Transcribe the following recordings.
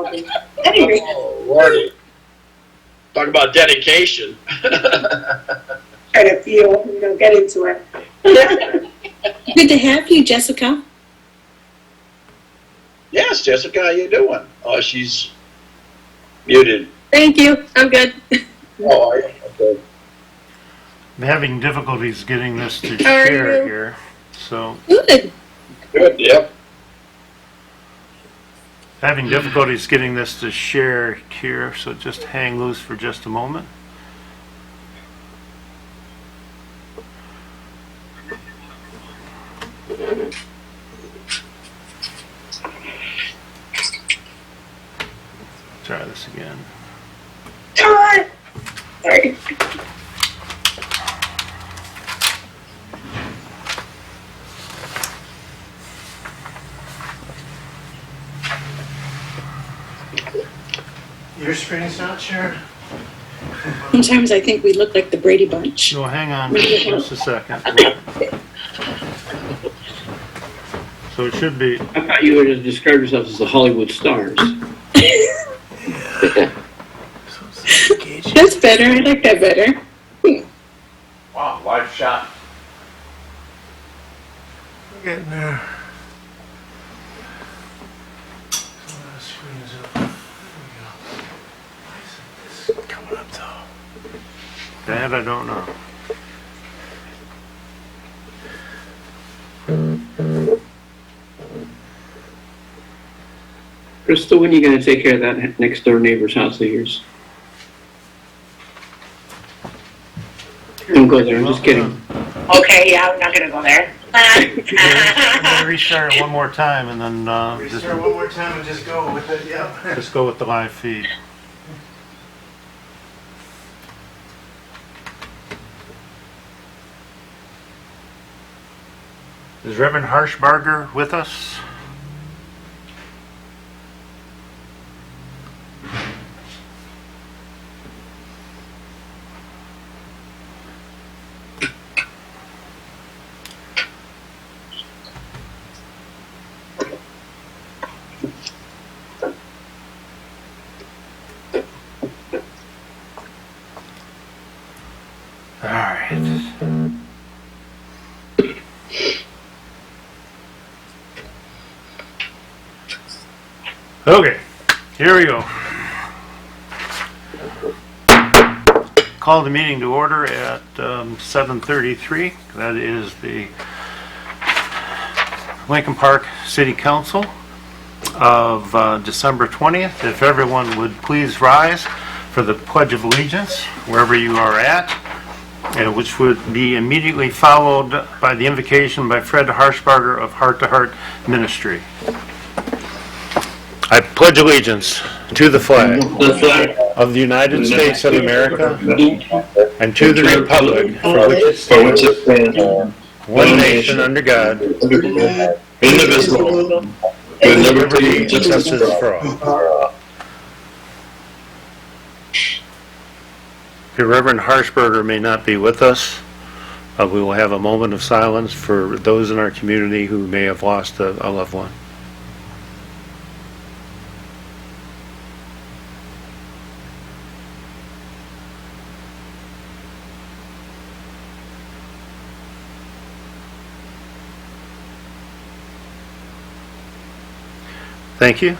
involved in any reason. Oh, Lordy. Talk about dedication. Try to feel, get into it. Good to have you, Jessica. Yes, Jessica, how you doing? Oh, she's muted. Thank you. I'm good. Oh, are you? Okay. I'm having difficulties getting this to How are share you? here, so Good. Good, yep. having difficulties getting this to share here, so just hang loose for just a moment. Try this again. Sorry. Your screen's not shared? Sometimes I think we look like the Brady Bunch. So hang on just a second. So it should be, I thought you were to describe yourself as the Hollywood stars. That's better. I like that better. Wow, live shot. We're getting there. Some of the screens up. There we go. Why isn't this coming up though? that I don't know. Crystal, when are you going to take care of that next door neighbor's house of yours? Don't go there, I'm just kidding. Okay, yeah, I'm not gonna go there. I'm gonna restart it one more time and then just Restart one more time and just go with it, yep. just go with the live feed. Is Reverend Harshbarger with us? All right. Okay, here we go. Call the meeting to order at 7:33. That is the Lincoln Park City Council of December 20th. If everyone would please rise for the Pledge of Allegiance, wherever you are at, which would be immediately followed by the invocation by Fred Harshbarger of Heart to Heart Ministry. I pledge allegiance to the flag of the United States of America and to the republic for which it stands, one nation under God, indivisible, with liberty and justice for all. Okay, Reverend Harshbarger may not be with us. We will have a moment of silence for those in our community who may have lost a loved one. Thank you.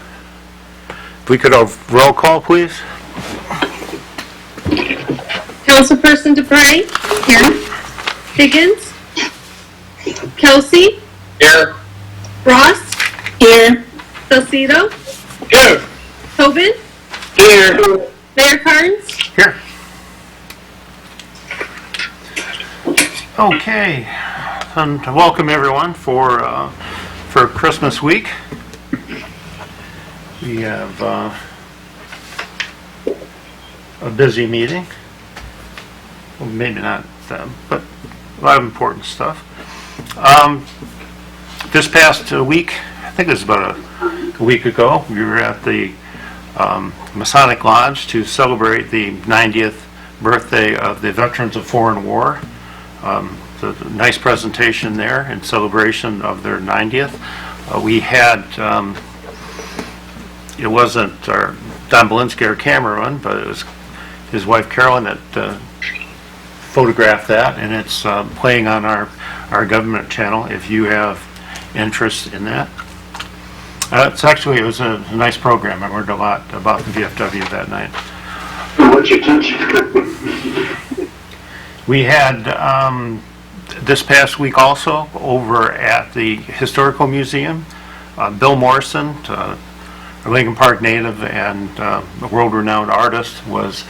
If we could have roll call, please. Councilperson DeBrey? Here. Higgins? Kelsey? Here. Ross? Here. Salcido? Here. Tobin? Here. Mayor Carnes? Here. Okay, and to welcome everyone for Christmas week. We have a busy meeting. Well, maybe not, but a lot of important stuff. This past week, I think it was about a week ago, we were at the Masonic Lodge to celebrate the 90th birthday of the Veterans of Foreign War. A nice presentation there in celebration of their 90th. We had it wasn't Don Belinsky, our cameraman, but it was his wife Carolyn that photographed that, and it's playing on our government channel if you have interest in that. It was a nice program. I learned a lot about the VFW that night. What'd you touch? We had this past week also over at the Historical Museum, Bill Morrison, a Lincoln Park native and a world-renowned artist, was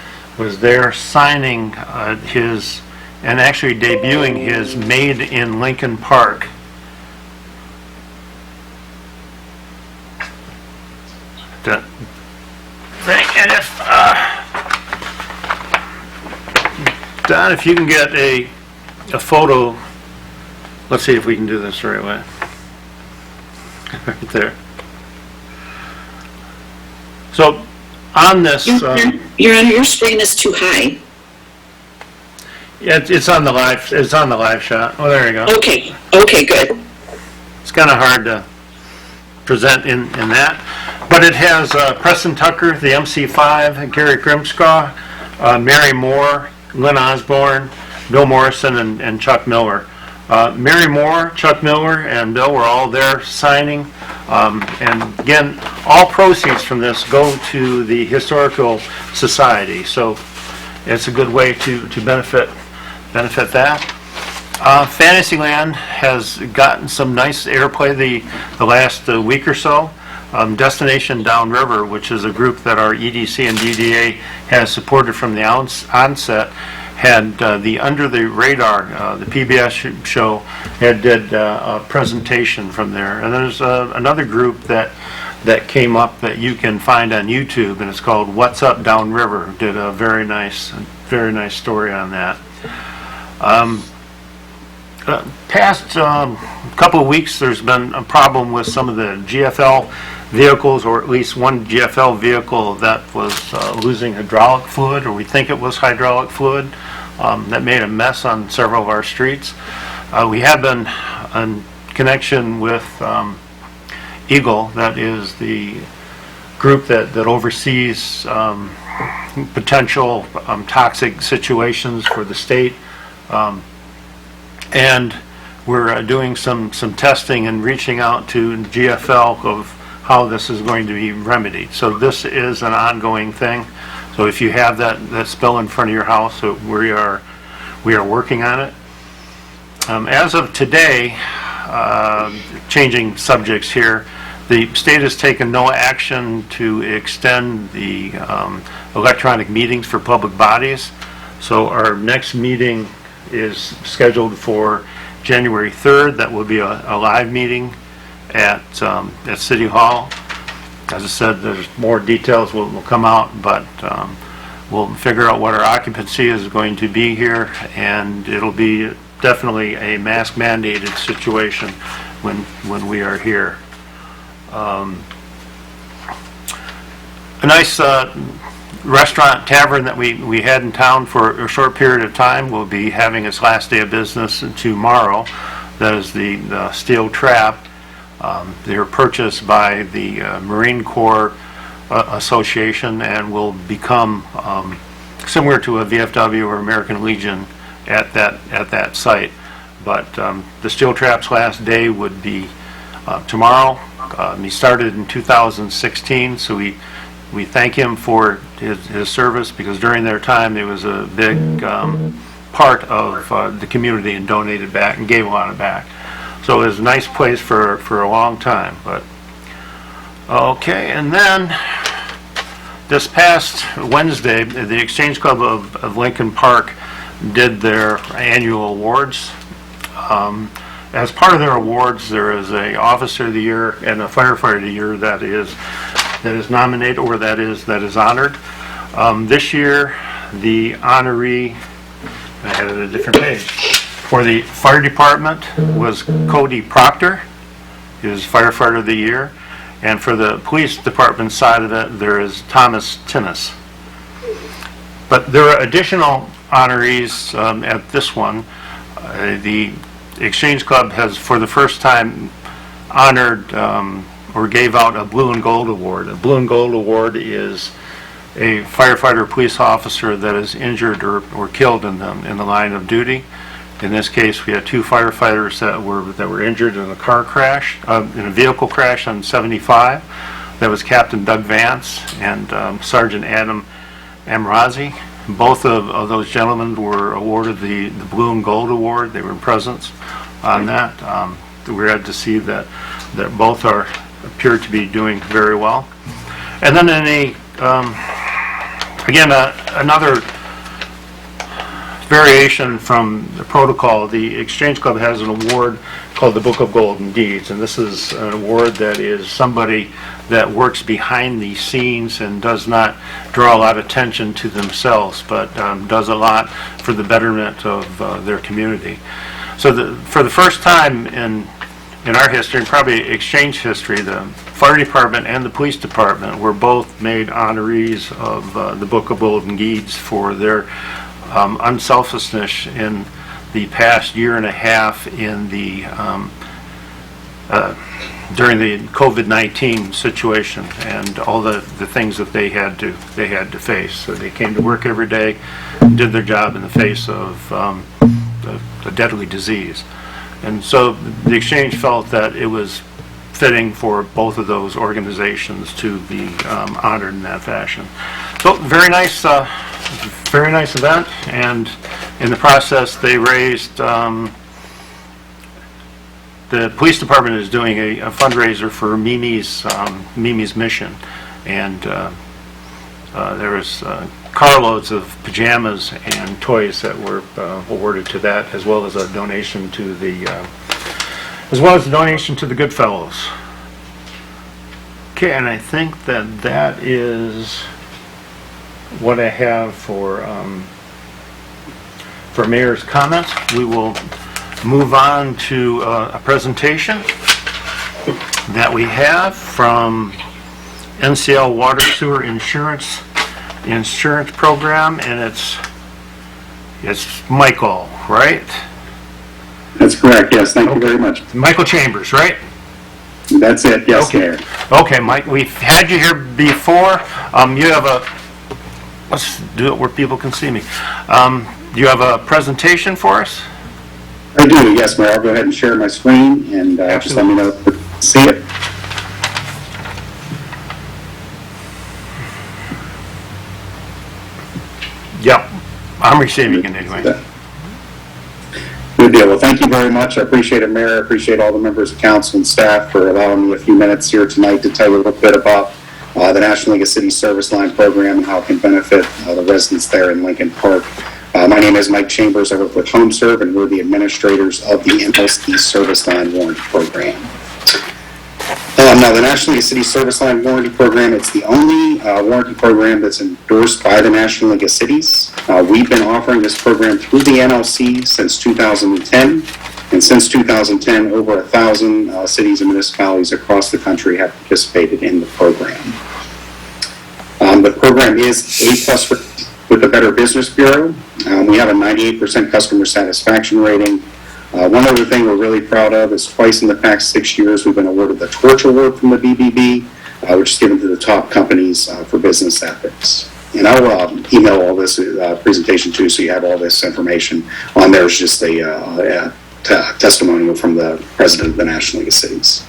there signing his, and actually debuting his Made in Lincoln Park thing. And if Don, if you can get a photo, let's see if we can do this the right way. Right there. So on this, Your screen is too high. yeah, it's on the live. It's on the live shot. Oh, there you go. Okay, good. It's kind of hard to present in that, but it has Preston Tucker, the MC5, Gary Grimshaw, Mary Moore, Lynn Osborne, Bill Morrison, and Chuck Miller. Mary Moore, Chuck Miller, and Bill were all there signing. And again, all proceeds from this go to the Historical Society. So it's a good way to benefit that. Fantasyland has gotten some nice airplay the last week or so. Destination Downriver, which is a group that our EDC and DDA has supported from the onset, had the Under the Radar, the PBS show, did a presentation from there. And there's another group that came up that you can find on YouTube, and it's called What's Up Downriver. Did a very nice story on that. Past couple of weeks, there's been a problem with some of the GFL vehicles, or at least one GFL vehicle that was losing hydraulic fluid, or we think it was hydraulic fluid, that made a mess on several of our streets. We have been in connection with Eagle, that is the group that oversees potential toxic situations for the state. And we're doing some testing and reaching out to GFL of how this is going to be remedied. So this is an ongoing thing. So if you have that spill in front of your house, we are working on it. As of today, changing subjects here, the state has taken no action to extend the electronic meetings for public bodies. So our next meeting is scheduled for January 3rd. That will be a live meeting at City Hall. As I said, there's more details will come out, but we'll figure out what our occupancy is going to be here, and it'll be definitely a mask mandated situation when we are here. A nice restaurant tavern that we had in town for a short period of time will be having its last day of business tomorrow. That is the Steel Trap. They were purchased by the Marine Corps Association and will become similar to a VFW or American Legion at that site. But the Steel Trap's last day would be tomorrow. He started in 2016, so we thank him for his service, because during their time he was a big part of the community and donated back and gave a lot of back. So it was a nice place for a long time. But okay, and then this past Wednesday, the Exchange Club of Lincoln Park did their annual awards. As part of their awards, there is a Officer of the Year and a Firefighter of the Year that is nominated, or that is honored. This year, the honoree, I had it at a different page, for the fire department was Cody Proctor, he was Firefighter of the Year, and for the police department side of it, there is Thomas Tinnis. But there are additional honorees at this one. The Exchange Club has, for the first time, honored or gave out a Blue and Gold Award. A Blue and Gold Award is a firefighter or police officer that is injured or killed in the line of duty. In this case, we had 2 firefighters that were injured in a car crash, in a vehicle crash on 75. That was Captain Doug Vance and Sergeant Adam Amrazi. Both of those gentlemen were awarded the Blue and Gold Award. They were in presence on that. We're glad to see that both appear to be doing very well. And then in another variation from the protocol, the Exchange Club has an award called the Book of Golden Deeds, and this is an award that is somebody that works behind the scenes and does not draw a lot of attention to themselves, but does a lot for the betterment of their community. So for the first time in our history, and probably Exchange history, the fire department and the police department were both made honorees of the Book of Golden Deeds for their unselfishness in the past year and a half in the during the COVID-19 situation and all the things that they had to face. So they came to work every day, did their job in the face of a deadly disease. And so the Exchange felt that it was fitting for both of those organizations to be honored in that fashion. So very nice event, and in the process they raised, the police department is doing a fundraiser for Mimi's Mission, and there was carloads of pajamas and toys that were awarded to that, as well as a donation to the Goodfellows. Okay, and I think that is what I have for Mayor's comments. We will move on to a presentation that we have from NCL Water Sewer Insurance Program, and it's Michael, right? That's correct, yes. Thank you very much. Michael Chambers, right? That's it, yes, Okay. Mayor. Okay, Mike, we've had you here before. You have let's do it where people can see me. You have a presentation for us? I do, yes, Mayor. I'll go ahead and share my screen, and just let me know if you see it. Yep, I'm receiving it anyway. Good deal. Well, thank you very much. I appreciate it, Mayor. I appreciate all the members of council and staff for allowing me a few minutes here tonight to tell you a little bit about the National League of Cities Service Line Program and how it can benefit the residents there in Lincoln Park. My name is Mike Chambers. I work with HomeServe, and we're the administrators of the NLC Service Line Warranty Program. Now, the National League of Cities Service Line Warranty Program, it's the only warranty program that's endorsed by the National League of Cities. We've been offering this program through the NLC since 2010, and since 2010, over 1,000 cities and municipalities across the country have participated in the program. The program is A+ with the Better Business Bureau. We have a 98% customer satisfaction rating. One other thing we're really proud of is twice in the past 6 years we've been awarded the Torch Award from the BBB, which is given to the top companies for business ethics. And I'll email all this presentation too, so you have all this information on there. It's just a testimonial from the president of the National League of Cities.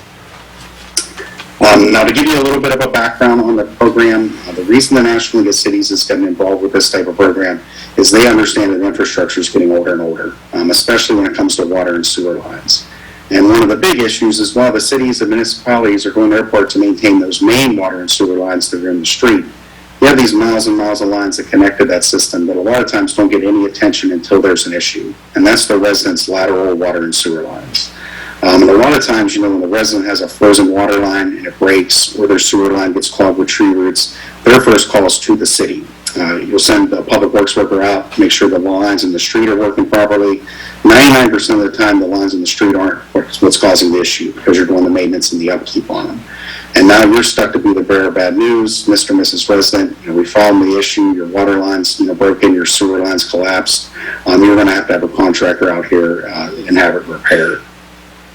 Now, to give you a little bit of a background on the program, the reason the National League of Cities is getting involved with this type of program is they understand that infrastructure is getting older and older, especially when it comes to water and sewer lines. And one of the big issues is while the cities and municipalities are doing their part to maintain those main water and sewer lines that are in the street, you have these miles and miles of lines that connect to that system that a lot of times don't get any attention until there's an issue. And that's the residents' lateral water and sewer lines. And a lot of times, when the resident has a frozen water line and it breaks, or their sewer line gets clogged with tree roots, their first call is to the city. You'll send a public works worker out, make sure the lines in the street are working properly. 99% of the time, the lines in the street aren't what's causing the issue because you're doing the maintenance and the upkeep on them. And now you're stuck to be the bearer of bad news, Mr. and Mrs. Resident. We found the issue. Your water lines, broken. Your sewer lines collapsed. You're going to have a contractor out here and have it repaired.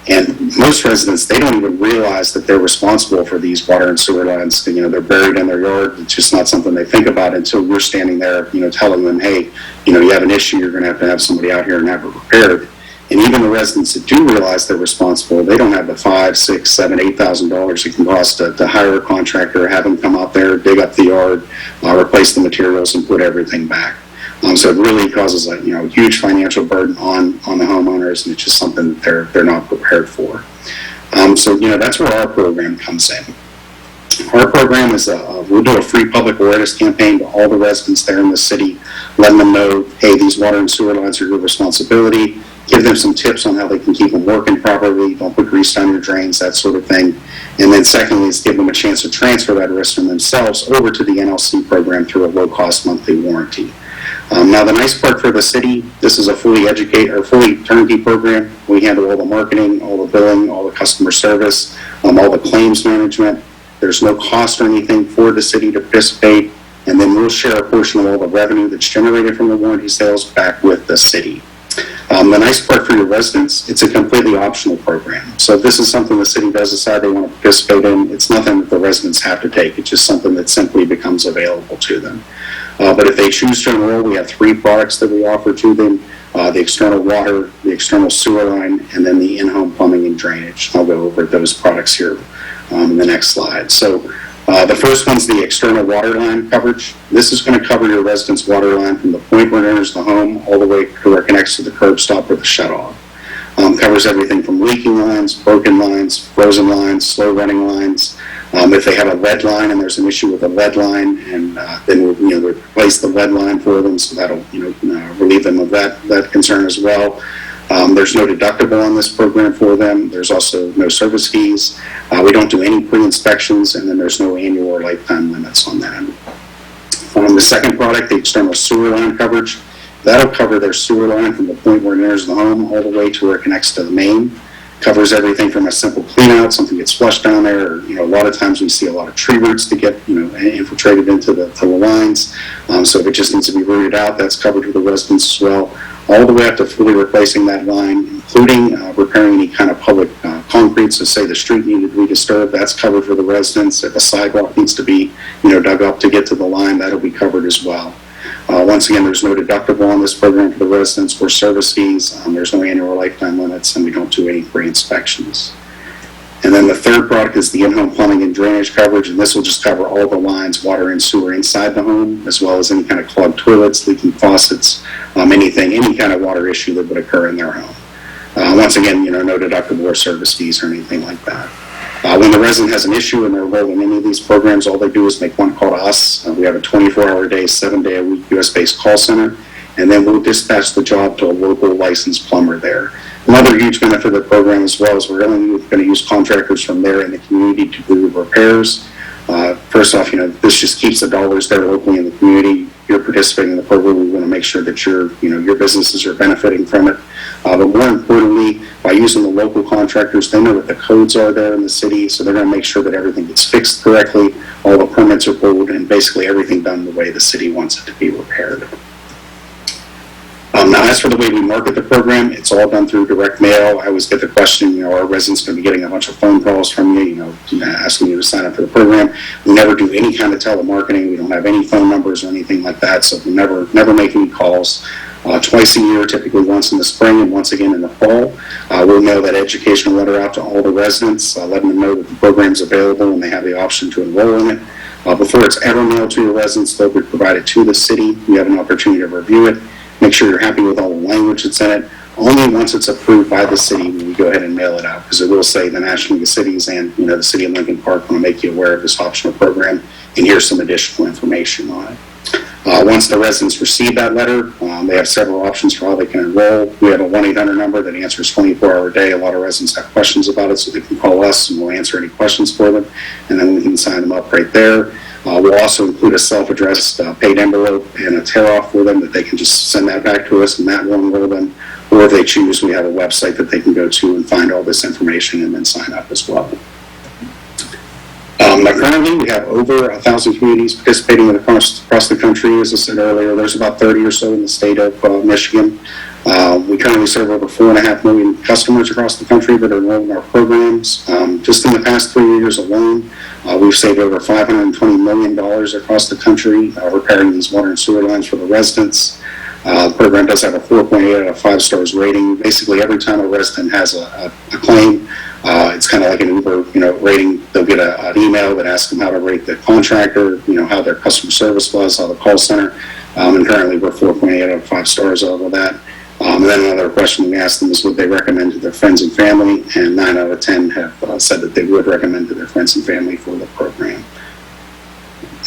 And most residents, they don't even realize that they're responsible for these water and sewer lines. You know, they're buried in their yard. It's just not something they think about until you're standing there, you know, telling them, hey, you know, you have an issue, you're going to have somebody out here and have it repaired. And even the residents that do realize they're responsible, they don't have the $5,000, $6,000, $7,000, $8,000 it can cost to hire a contractor, have them come out there, dig up the yard, replace the materials, and put everything back. So it really causes a huge financial burden on the homeowners, and it's just something that they're not prepared for. So that's where our program comes in. Our program is we'll do a free public awareness campaign to all the residents there in the city, letting them know, hey, these water and sewer lines are your responsibility. Give them some tips on how they can keep them working properly. Don't put grease down your drains, that sort of thing. And then secondly is give them a chance to transfer that risk from themselves over to the NLC program through a low-cost monthly warranty. Now, the nice part for the city, this is a fully turnkey program. We handle all the marketing, all the billing, all the customer service, all the claims management. There's no cost or anything for the city to participate, and then we'll share a portion of all the revenue that's generated from the warranty sales back with the city. The nice part for your residents, it's a completely optional program. So if this is something the city does decide they want to participate in, it's nothing that the residents have to take. It's just something that simply becomes available to them. But if they choose to enroll, we have 3 products that we offer to them, the external water, the external sewer line, and then the in-home plumbing and drainage. I'll go over those products here in the next slide. So the first one's the external water line coverage. This is going to cover your resident's water line from the point where it enters the home all the way to where it connects to the curb stop or the shutoff. Covers everything from leaking lines, broken lines, frozen lines, slow running lines. If they have a lead line and there's an issue with a lead line, and then we'll replace the lead line for them, so that'll relieve them of that concern as well. There's no deductible on this program for them. There's also no service fees. We don't do any pre-inspections, and then there's no annual or lifetime limits on that. The second product, the external sewer line coverage, that'll cover their sewer line from the point where it enters the home all the way to where it connects to the main. Covers everything from a simple clean out, something gets flushed down there, or, a lot of times we see a lot of tree roots that get, infiltrated into the lines. So if it just needs to be rooted out, that's covered for the residents as well. All the way up to fully replacing that line, including repairing any kind of public concrete. So say the street needed to be disturbed, that's covered for the residents. If a sidewalk needs to be, dug up to get to the line, that'll be covered as well. Once again, there's no deductible on this program for the residents or service fees. There's no annual or lifetime limits, and we don't do any pre-inspections. And then the third product is the in-home plumbing and drainage coverage, and this will just cover all the lines, water and sewer inside the home, as well as any kind of clogged toilets, leaking faucets, any kind of water issue that would occur in their home. Once again, no deductible or service fees or anything like that. When the resident has an issue and they're enrolled in any of these programs, all they do is make one call to us. We have a 24-hour a day, 7-day-a-week U.S.-based call center, and then we'll dispatch the job to a local licensed plumber there. Another huge benefit of the program as well is we're only going to use contractors from there in the community to do the repairs. First off, this just keeps the dollars there locally in the community. You're participating in the program. We want to make sure that your businesses are benefiting from it. But more importantly, by using the local contractors, they know what the codes are there in the city, so they're going to make sure that everything gets fixed correctly, all the permits are pulled, and basically everything done the way the city wants it to be repaired. Now, as for the way we market the program, it's all done through direct mail. I always get the question, are residents going to be getting a bunch of phone calls from you, asking you to sign up for the program? We never do any kind of telemarketing. We don't have any phone numbers or anything like that, so we never make any calls. Twice a year, typically once in the spring and once again in the fall. We'll mail that educational letter out to all the residents, letting them know that the program's available and they have the option to enroll in it. Before it's ever mailed to your residents, they'll be provided to the city. You have an opportunity to review it, make sure you're happy with all the language that's in it. Only once it's approved by the city will we go ahead and mail it out, because it will say the National League of Cities and the City of Lincoln Park want to make you aware of this optional program, and here's some additional information on it. Once the residents receive that letter, they have several options for how they can enroll. We have a 1-800 number that answers 24-hour a day. A lot of residents have questions about it, so they can call us and we'll answer any questions for them, and then we can sign them up right there. We'll also include a self-addressed paid envelope and a tear-off for them that they can just send that back to us, and that will enroll them. Or if they choose, we have a website that they can go to and find all this information and then sign up as well. Currently, we have over 1,000 communities participating across the country. As I said earlier, there's about 30 or so in the state of Michigan. We currently serve over 4.5 million customers across the country that are enrolled in our programs. Just in the past 3 years alone, we've saved over $520 million across the country repairing these water and sewer lines for the residents. The program does have a 4.8 out of 5 stars rating. Basically, every time a resident has a claim, it's kind of like an Uber, rating. They'll get an email that asks them how to rate the contractor, how their customer service was, how the call center. And currently, we're 4.8 out of 5 stars over that. And then another question we asked them is, would they recommend to their friends and family? And 9 out of 10 have said that they would recommend to their friends and family for the program.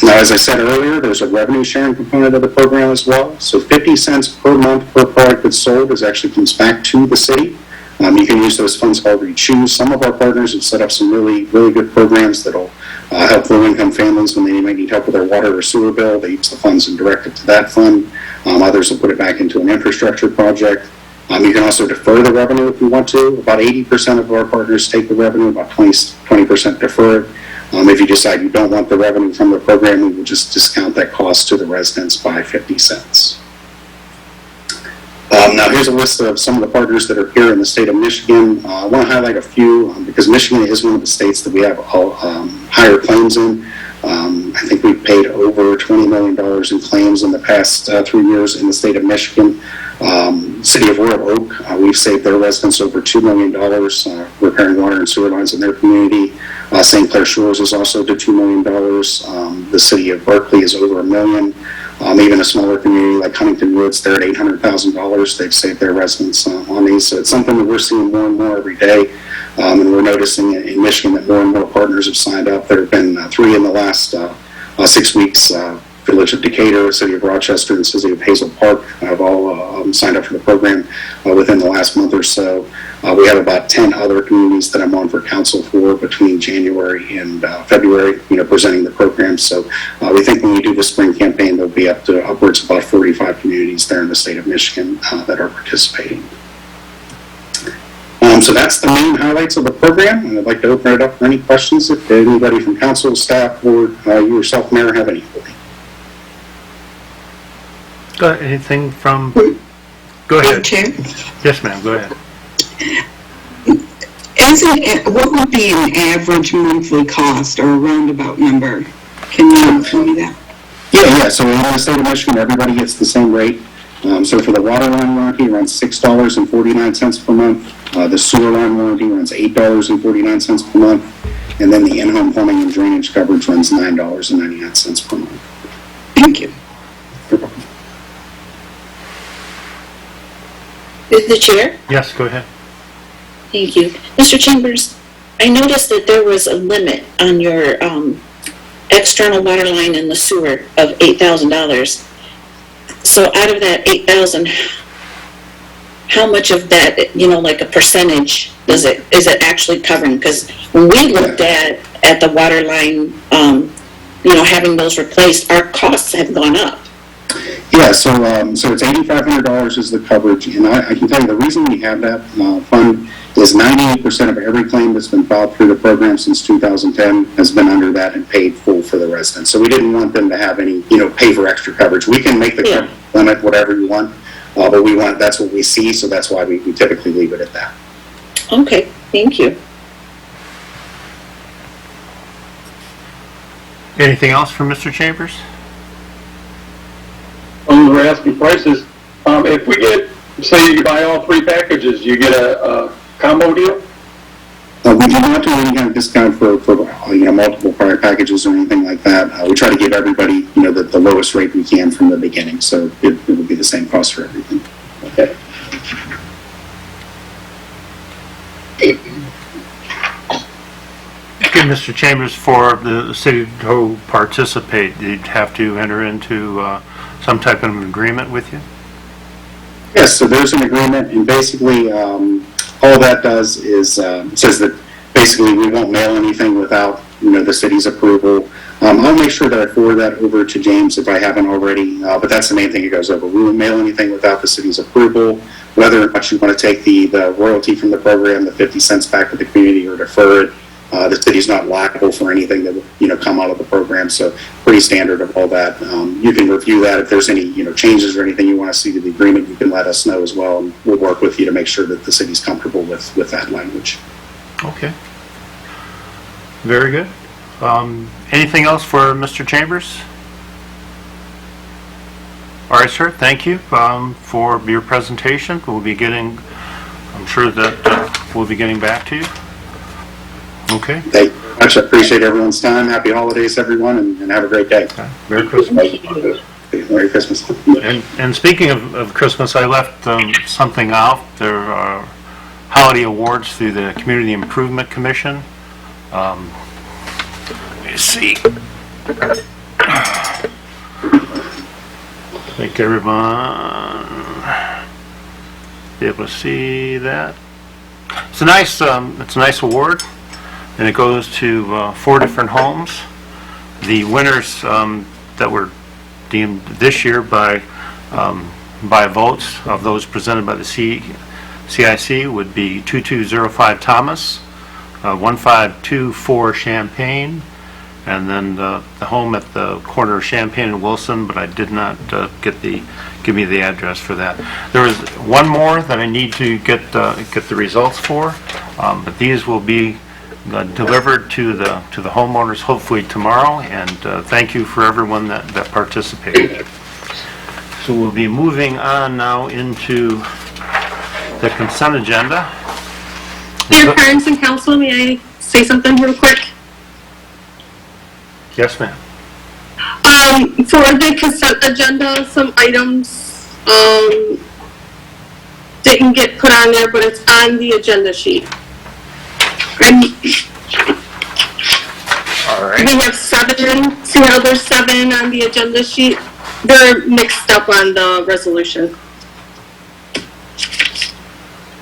Now, as I said earlier, there's a revenue sharing component of the program as well. So 50 cents per month per product that's sold actually comes back to the city. You can use those funds however you choose. Some of our partners have set up some really, really good programs that'll help low-income families when they might need help with their water or sewer bill. They use the funds and direct it to that fund. Others will put it back into an infrastructure project. You can also defer the revenue if you want to. About 80% of our partners take the revenue, about 20% defer it. If you decide you don't want the revenue from the program, we will just discount that cost to the residents by 50 cents. Now, here's a list of some of the partners that are here in the state of Michigan. I want to highlight a few because Michigan is one of the states that we have higher claims in. I think we've paid over $20 million in claims in the past 3 years in the state of Michigan. City of Royal Oak, we've saved their residents over $2 million repairing water and sewer lines in their community. St. Clair Shores is also to $2 million. The city of Berkeley is over $1 million. Even a smaller community like Huntington Woods, they're at $800,000. They've saved their residents on these. So it's something that we're seeing more and more every day. And we're noticing in Michigan that more and more partners have signed up. There have been 3 in the last 6 weeks. Village of Decatur, City of Rochester, and City of Hazel Park have all signed up for the program within the last month or so. We have about 10 other communities that I'm on for council for between January and February, presenting the program. So we think when we do the spring campaign, there'll be upwards of about 45 communities there in the state of Michigan that are participating. So that's the main highlights of the program, and I'd like to open it up for any questions if anybody from council, staff, or you yourself, Mayor, have any. Anything from... Go ahead. Chair? Yes, ma'am, go ahead. What would be an average monthly cost or a roundabout number? Can you tell me that? Yeah. So in the state of Michigan, everybody gets the same rate. So for the water line warranty, runs $6.49 per month. The sewer line warranty runs $8.49 per month. And then the in-home plumbing and drainage coverage runs $9.99 per month. Thank you. With the chair? Yes, go ahead. Thank you. Mr. Chambers, I noticed that there was a limit on your external water line in the sewer of $8,000. So out of that $8,000, how much of that, like a percentage, is it actually covering? Because when we looked at the water line, having those replaced, our costs have gone up. Yeah, so it's $8,500 is the coverage, and I can tell you the reason we have that fund is 98% of every claim that's been filed through the program since 2010 has been under that and paid full for the residents. So we didn't want them to have any, pay for extra coverage. We can make the limit whatever you want, but that's what we see, so that's why we typically leave it at that. Okay, thank you. Anything else from Mr. Chambers? We're asking prices. If we get, say you buy all 3 packages, you get a combo deal? We do not do any kind of discount for multiple product packages or anything like that. We try to give everybody, the lowest rate we can from the beginning, so it will be the same cost for everything. Okay. Okay, Mr. Chambers, for the city to participate, you'd have to enter into some type of agreement with you? Yes, so there's an agreement, and basically all that does is says that basically we won't mail anything without the city's approval. I'll make sure that I forward that over to James if I haven't already, but that's the main thing it goes over. We won't mail anything without the city's approval. Whether or not you want to take the royalty from the program, the 50 cents back to the community, or defer it, The city's not liable for anything that would, come out of the program, so pretty standard of all that. You can review that. If there's any, changes or anything you want to see to the agreement, you can let us know as well, and we'll work with you to make sure that the city's comfortable with that language. Okay. Very good. Anything else for Mr. Chambers? All right, sir. Thank you for your presentation. We'll be getting, I'm sure that we'll be getting back to you. Okay. Thank you very much. I appreciate everyone's time. Happy holidays, everyone, and have a great day. Okay. Merry Christmas. Merry Christmas. And speaking of Christmas, I left something out. There are holiday awards through the Community Improvement Commission. Let me see. I think everyone be able to see that. It's a nice award, and it goes to 4 different homes. The winners that were deemed this year by votes of those presented by the CIC would be 2205 Thomas, 1524 Champaign, and then the home at the corner of Champaign and Wilson, but I did not give me the address for that. There is one more that I need to get the results for, but these will be delivered to the homeowners hopefully tomorrow, and thank you for everyone that participated. So we'll be moving on now into the consent agenda. Dear parents and council, may I say something real quick? Yes, ma'am. For the consent agenda, some items didn't get put on there, but it's on the agenda sheet. And All right. we have 7. See how there's 7 on the agenda sheet? They're mixed up on the resolution.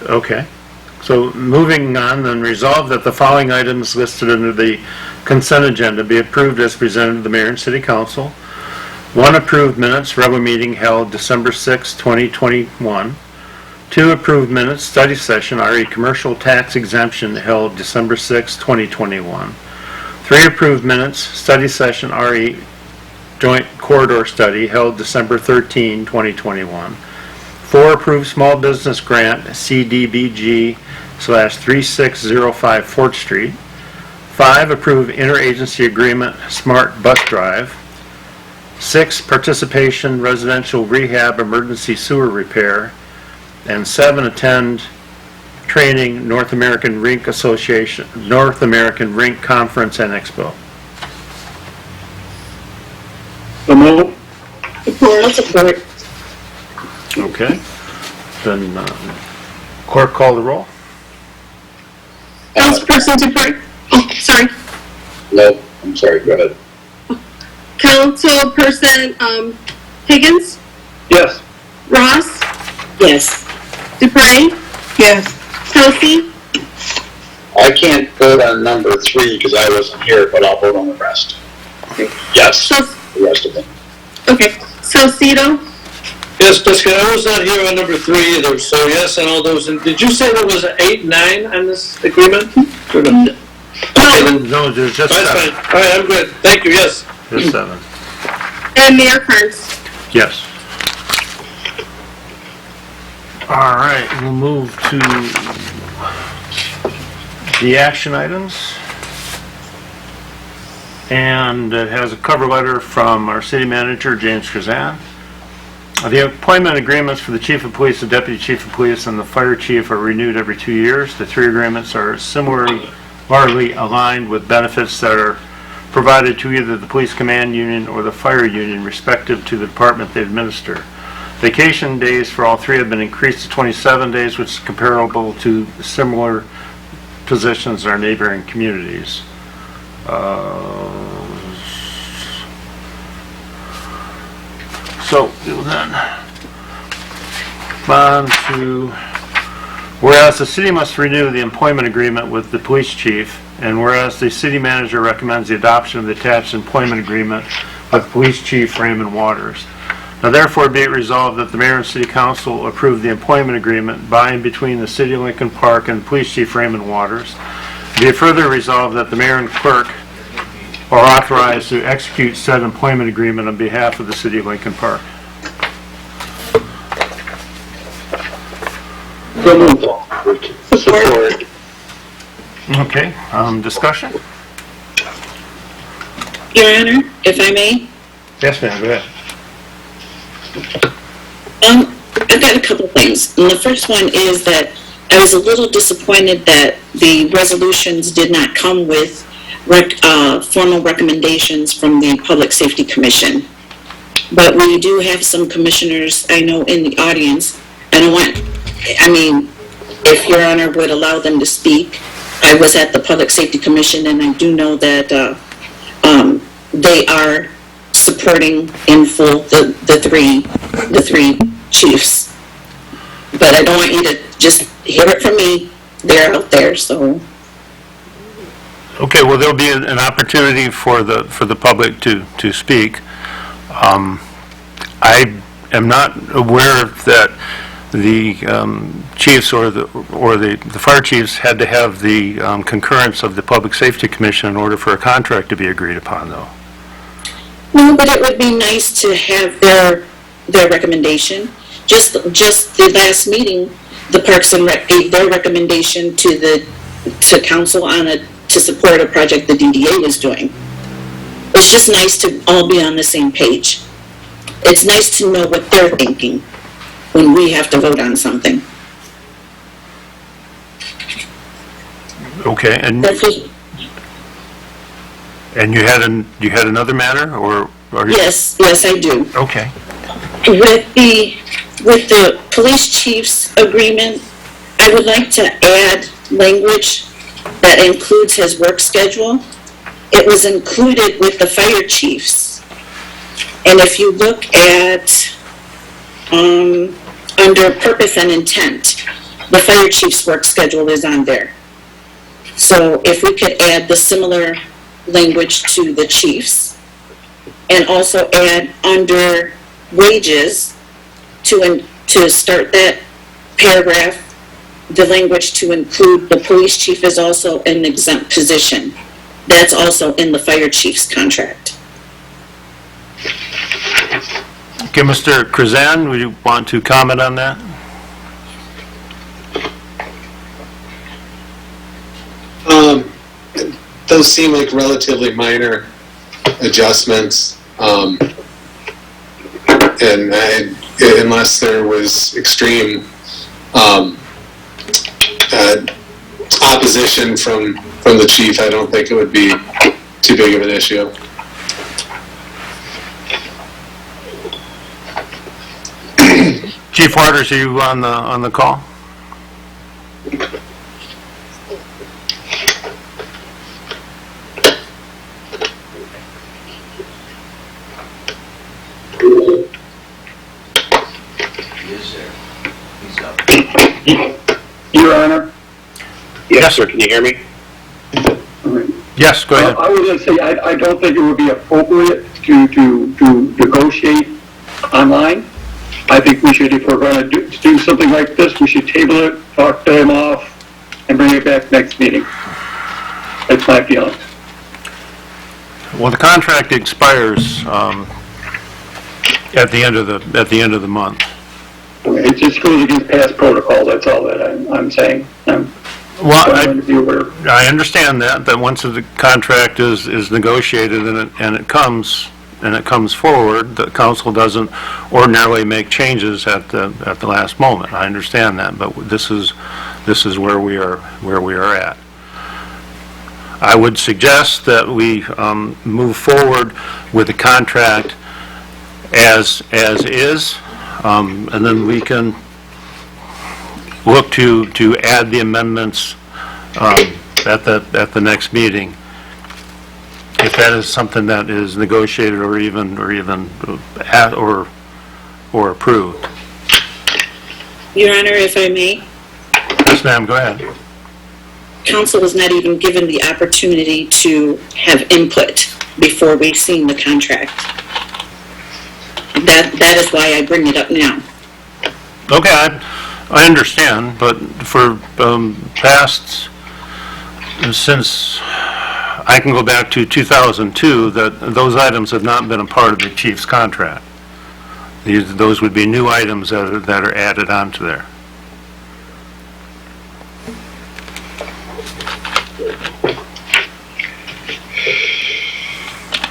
Okay. So moving on, then resolve that the following items listed under the consent agenda be approved as presented to the mayor and city council. 1, approved minutes, regular meeting held December 6, 2021. 2, approved minutes, study session, RE commercial tax exemption held December 6, 2021. 3, approved minutes, study session, RE joint corridor study held December 13, 2021. 4, approved small business grant, Cdbg /3605 Fort Street. 5, approve interagency agreement, Smart Bus Drive. 6, participation residential rehab emergency sewer repair. And 7, attend training North American Rink Association, North American Rink Conference and Expo. So move. Support. Okay. Then clerk call the roll. Councilperson Dupre. Oh, sorry. No, I'm sorry, go ahead. Councilperson Higgins, Yes. Ross, Yes. Dupre, Yes. Kelsey, I can't vote on number 3 because I wasn't here, but I'll vote on the rest. Yes, the rest of them. okay, Salcido, Yes, Jessica, I was not here on number 3 either, so yes on all those. And did you say there was an 8, 9 on this agreement? Or no? Okay, then, No, there's just that's 7. fine. All right, I'm good. Thank you, yes. Just 7. and Mayor Carnes. Yes. All right, we'll move to the action items. And it has a cover letter from our city manager, James Kazan. The appointment agreements for the chief of police, the deputy chief of police, and the fire chief are renewed every 2 years. The 3 agreements are similarly aligned with benefits that are provided to either the police command union or the fire union, respective to the department they administer. Vacation days for all 3 have been increased to 27 days, which is comparable to similar positions in our neighboring communities. So then, on to, whereas the city must renew the employment agreement with the police chief, and whereas the city manager recommends the adoption of the attached employment agreement with police chief Raymond Waters. Now therefore be it resolved that the mayor and city council approve the employment agreement by and between the city of Lincoln Park and police chief Raymond Waters. Be it further resolved that the mayor and clerk are authorized to execute said employment agreement on behalf of the city of Lincoln Park. So moved. Support. Okay, discussion? Your Honor, if I may? Yes, ma'am, go ahead. I've got a couple things. And the first one is that I was a little disappointed that the resolutions did not come with formal recommendations from the Public Safety Commission. But we do have some commissioners I know in the audience. If Your Honor would allow them to speak, I was at the Public Safety Commission and I do know that they are supporting in full the three chiefs. But I don't want you to just hear it from me. They're out there, so. Okay, well, there'll be an opportunity for the public to speak. I am not aware that the chiefs or the fire chiefs had to have the concurrence of the Public Safety Commission in order for a contract to be agreed upon, though. No, but it would be nice to have their recommendation. Just the last meeting, the Parks and Rec gave their recommendation to council to support a project the DDA was doing. It's just nice to all be on the same page. It's nice to know what they're thinking when we have to vote on something. Okay, and you had another matter, or Yes, I do. Okay. With the police chief's agreement, I would like to add language that includes his work schedule. It was included with the fire chiefs. And if you look at under purpose and intent, the fire chief's work schedule is on there. So if we could add the similar language to the chiefs, and also add under wages to start that paragraph, the language to include the police chief is also an exempt position. That's also in the fire chief's contract. Okay, Mr. Krazan, would you want to comment on that? Those seem like relatively minor adjustments, and unless there was extreme opposition from the chief, I don't think it would be too big of an issue. Chief Waters, are you on the call? Your Honor? Yes, sir. Can you hear me? Yes, go ahead. I was going to say, I don't think it would be appropriate to negotiate online. I think we should, if we're going to do something like this, we should table it, talk to him off, and bring it back next meeting. That's my feeling. Well, the contract expires at the end of the month. It just goes against past protocol, that's all that I'm saying. Well, I understand that once the contract is negotiated and it comes forward, the council doesn't ordinarily make changes at the last moment. I understand that, but this is where we are at. I would suggest that we move forward with the contract as is, and then we can look to add the amendments at the next meeting, if that is something that is negotiated or approved. Your Honor, if I may, Yes, ma'am, go ahead. council was not even given the opportunity to have input before we've seen the contract. That is why I bring it up now. Okay, I understand, but for past since I can go back to 2002, that those items have not been a part of the chief's contract. Those would be new items that are added onto there.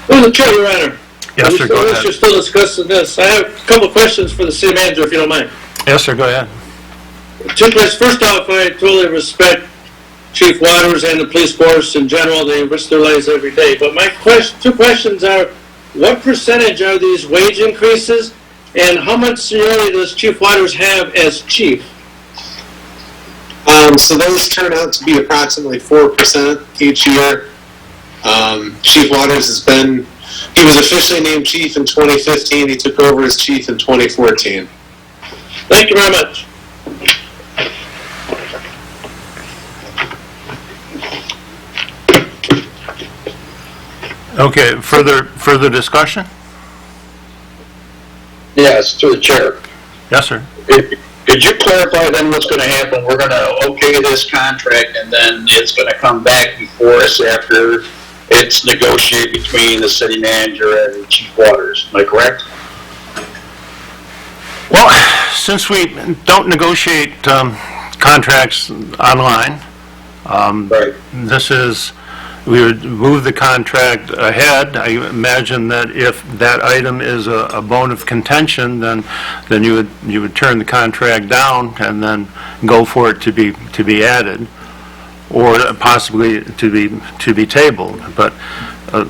Well, the Chair, Your Honor. Yes, sir, go ahead. You're still discussing this. I have a couple of questions for the city manager, if you don't mind. Yes, sir, go ahead. Two questions. First off, I totally respect Chief Waters and the police force in general. They risk their lives every day. But my two questions are, what percentage are these wage increases, and how much seniority does Chief Waters have as chief? So those turn out to be approximately 4% each year. Chief Waters he was officially named chief in 2015. He took over as chief in 2014. Thank you very much. Okay, further discussion? Yes, through the chair. Yes, sir. Could you clarify then what's going to happen? We're going to okay this contract, and then it's going to come back before us after it's negotiated between the city manager and Chief Waters. Am I correct? Well, since we don't negotiate contracts online, Right. we would move the contract ahead. I imagine that if that item is a bone of contention, then you would turn the contract down and then go for it to be added, or possibly to be tabled. But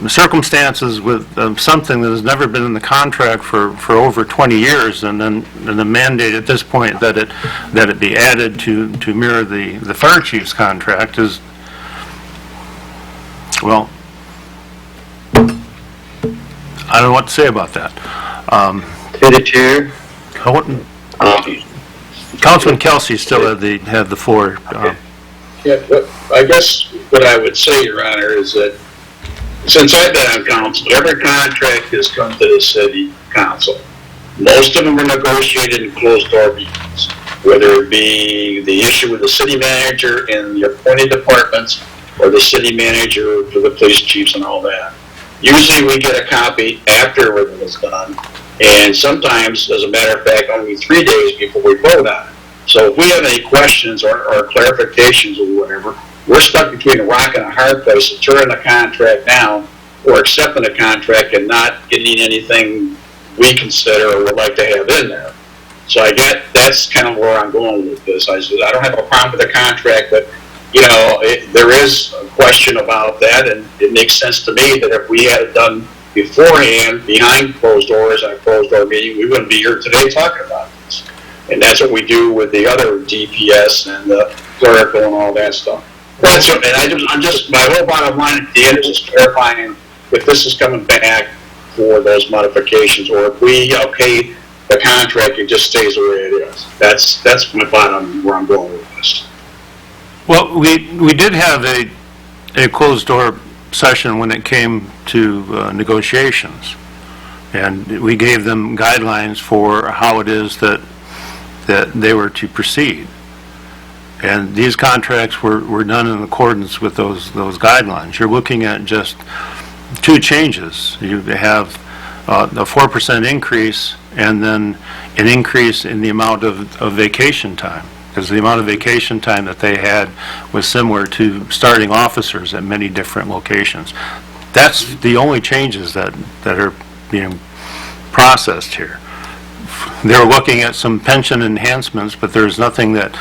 circumstances with something that has never been in the contract for over 20 years, and then the mandate at this point that it be added to mirror the fire chief's contract is, well, I don't know what to say about that. To the chair. Councilman Kelsey still had the floor. Yeah, I guess what I would say, Your Honor, is that since I've been on council, every contract has come to the city council. Most of them are negotiated in closed-door meetings, whether it be the issue with the city manager and the appointed departments, or the city manager for the police chiefs and all that. Usually we get a copy after everything is done, and sometimes, as a matter of fact, only 3 days before we vote on it. So if we have any questions or clarifications or whatever, we're stuck between a rock and a hard place of turning the contract down or accepting the contract and not getting anything we consider or would like to have in there. So that's kind of where I'm going with this. I don't have a problem with the contract, but there is a question about that, and it makes sense to me that if we had it done beforehand, behind closed doors, at a closed door meeting, we wouldn't be here today talking about this. And that's what we do with the other DPS and the clerical and all that stuff. That's what, and my whole bottom line at the end is just clarifying if this is coming back for those modifications, or if we okay the contract, it just stays the way it is. That's my bottom where I'm going with this. Well, we did have a closed-door session when it came to negotiations, and we gave them guidelines for how it is that they were to proceed. And these contracts were done in accordance with those guidelines. You're looking at just two changes. You have a 4% increase, and then an increase in the amount of vacation time, because the amount of vacation time that they had was similar to starting officers at many different locations. That's the only changes that are being processed here. They're looking at some pension enhancements, but there's nothing that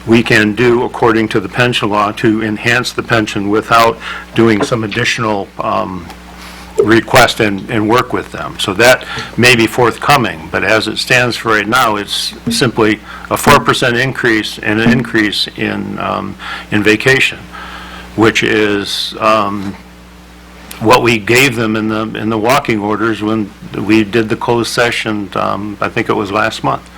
we can do according to the pension law to enhance the pension without doing some additional request and work with them. So that may be forthcoming, but as it stands for right now, it's simply a 4% increase and an increase in vacation, which is what we gave them in the walking orders when we did the closed session. I think it was last month.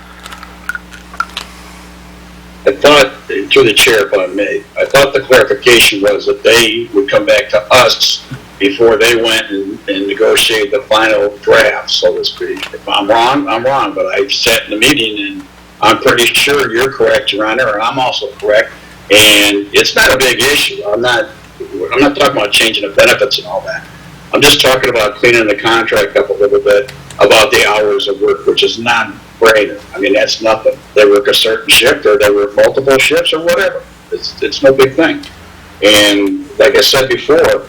I thought, through the chair, if I may, I thought the clarification was that they would come back to us before they went and negotiated the final draft, so to speak. If I'm wrong, I'm wrong, but I sat in the meeting and I'm pretty sure you're correct, Your Honor, and I'm also correct, and it's not a big issue. I'm not I'm not talking about changing the benefits and all that. I'm just talking about cleaning the contract up a little bit about the hours of work, which is non-brainer. I mean, that's nothing. They work a certain shift, or they work multiple shifts, or whatever. It's no big thing. And like I said before,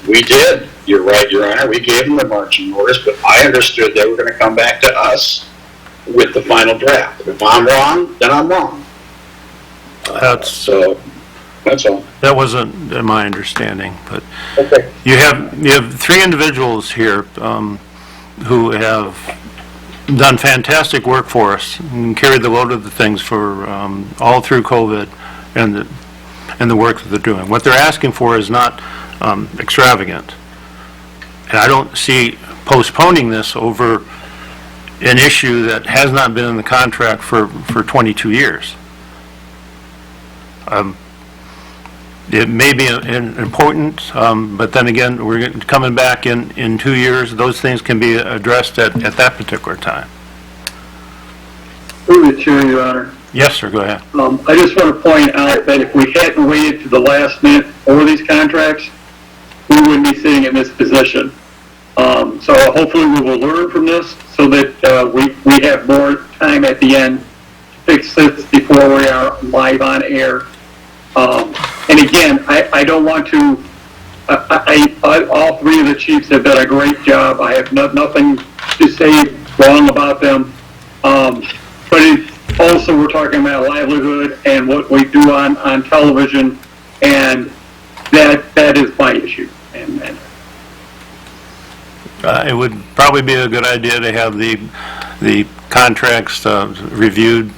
we did. You're right, Your Honor. We gave them the marching orders, but I understood they were going to come back to us with the final draft. If I'm wrong, then I'm wrong. So that's all. That wasn't my understanding, but Okay. you have three individuals here who have done fantastic work for us and carried the load of the things for all through COVID and the work that they're doing. What they're asking for is not extravagant. And I don't see postponing this over an issue that has not been in the contract for 22 years. It may be important, but then again, we're coming back in 2 years. Those things can be addressed at that particular time. Through the chair, Your Honor. Yes, sir, go ahead. I just want to point out that if we hadn't waited to the last minute for these contracts, we wouldn't be sitting in this position. So hopefully we will learn from this so that we have more time at the end to fix this before we are live on air. And again, I don't want to, all three of the chiefs have done a great job. I have nothing to say wrong about them. But also we're talking about livelihood and what we do on television, and that is my issue. And It would probably be a good idea to have the contracts reviewed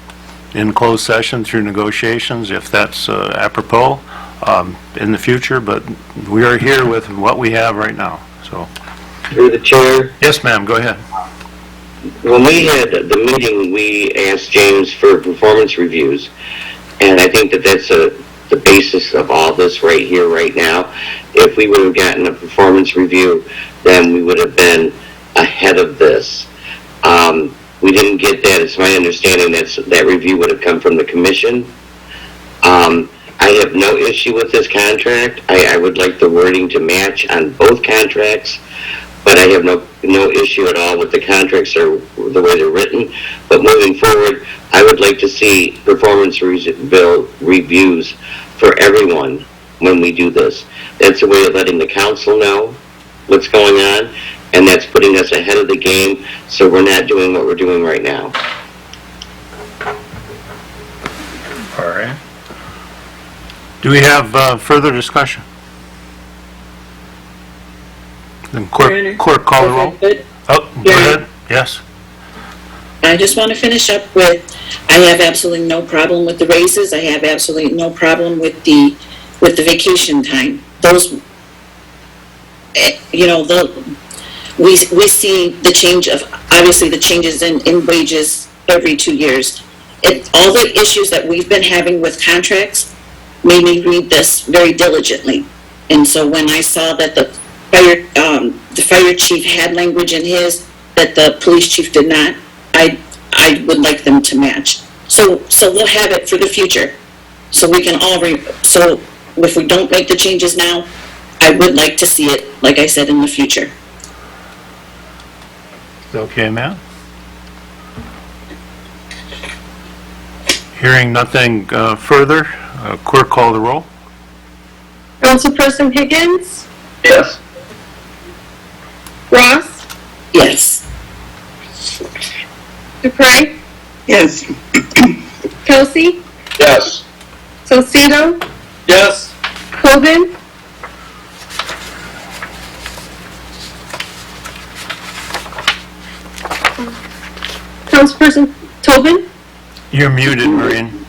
in closed session through negotiations, if that's apropos in the future, but we are here with what we have right now, so. Through the chair, Yes, ma'am, go ahead. when we had the meeting, we asked James for performance reviews, and I think that's the basis of all this right here, right now. If we would have gotten a performance review, then we would have been ahead of this. We didn't get that. It's my understanding that review would have come from the commission. I have no issue with this contract. I would like the wording to match on both contracts, but I have no issue at all with the contracts or the way they're written. But moving forward, I would like to see performance reviews for everyone when we do this. That's a way of letting the council know what's going on, and that's putting us ahead of the game, so we're not doing what we're doing right now. All right. Do we have further discussion? Then clerk call the roll. Oh, go ahead. Yes. I just want to finish up with, I have absolutely no problem with the raises. I have absolutely no problem with the vacation time. Those, we see the change of, obviously the changes in wages every 2 years. All the issues that we've been having with contracts made me read this very diligently. And so when I saw that the fire chief had language in his that the police chief did not, I would like them to match. So we'll have it for the future. So we can all, so if we don't make the changes now, I would like to see it, like I said, in the future. Okay, ma'am. Hearing nothing further, clerk call the roll. Councilperson Higgins? yes. Ross? Yes. Dupre? Yes. Kelsey? Yes. Salcido? Yes. Hogan? Councilperson Tobin? You're muted, Maureen.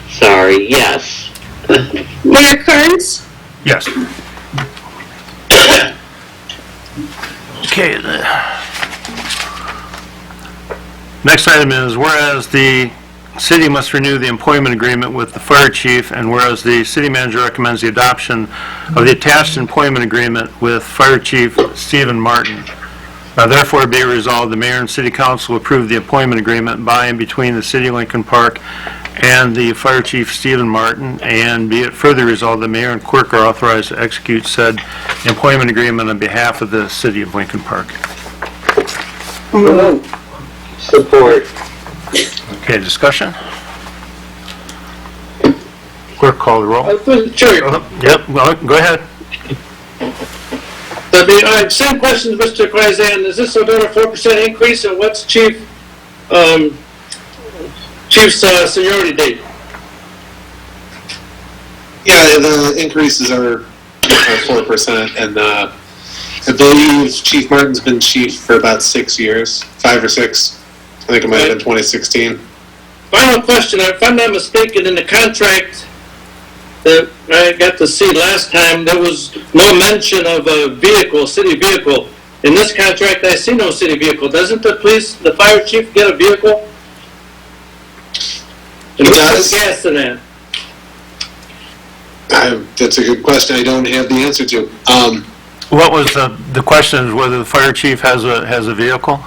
Sorry, yes. Mayor Kearns? Yes. Okay. Next item is, whereas the city must renew the employment agreement with the fire chief, and whereas the city manager recommends the adoption of the attached employment agreement with Fire Chief Stephen Martin. Now therefore be resolved, the mayor and city council approve the employment agreement by and between the city of Lincoln Park and the Fire Chief Stephen Martin, and be it further resolved, the mayor and clerk are authorized to execute said employment agreement on behalf of the city of Lincoln Park. Support. Okay, discussion? Clerk, call the roll. Sure. Yep, well, go ahead. Same question, Mr. Quaizan. Is this about a 4% increase, and what's Chief's seniority date? Yeah, the increases are 4%, and I believe Chief Martin's been chief for about 6 years, 5 or 6. I think it might have been 2016. Final question, if I'm not mistaken, in the contract that I got to see last time, there was no mention of a vehicle, city vehicle. In this contract, I see no city vehicle. Doesn't the fire chief get a vehicle? He does. Gas in that. That's a good question I don't have the answer to. What was the question, is whether the fire chief has a vehicle?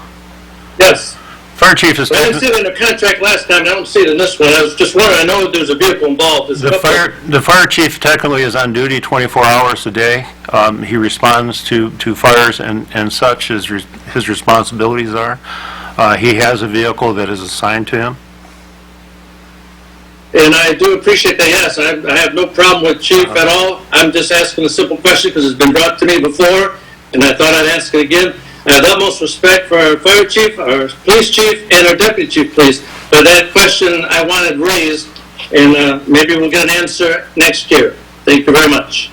Yes. Fire chief is... I didn't see it in the contract last time, I don't see it in this one. I was just wondering, I know there's a vehicle involved. The fire chief technically is on duty 24 hours a day. He responds to fires and such as his responsibilities are. He has a vehicle that is assigned to him. And I do appreciate that, yes. I have no problem with chief at all. I'm just asking a simple question because it's been brought to me before, and I thought I'd ask it again. I have the utmost respect for our fire chief, our police chief, and our deputy chief police. But that question I wanted raised, and maybe we'll get an answer next year. Thank you very much.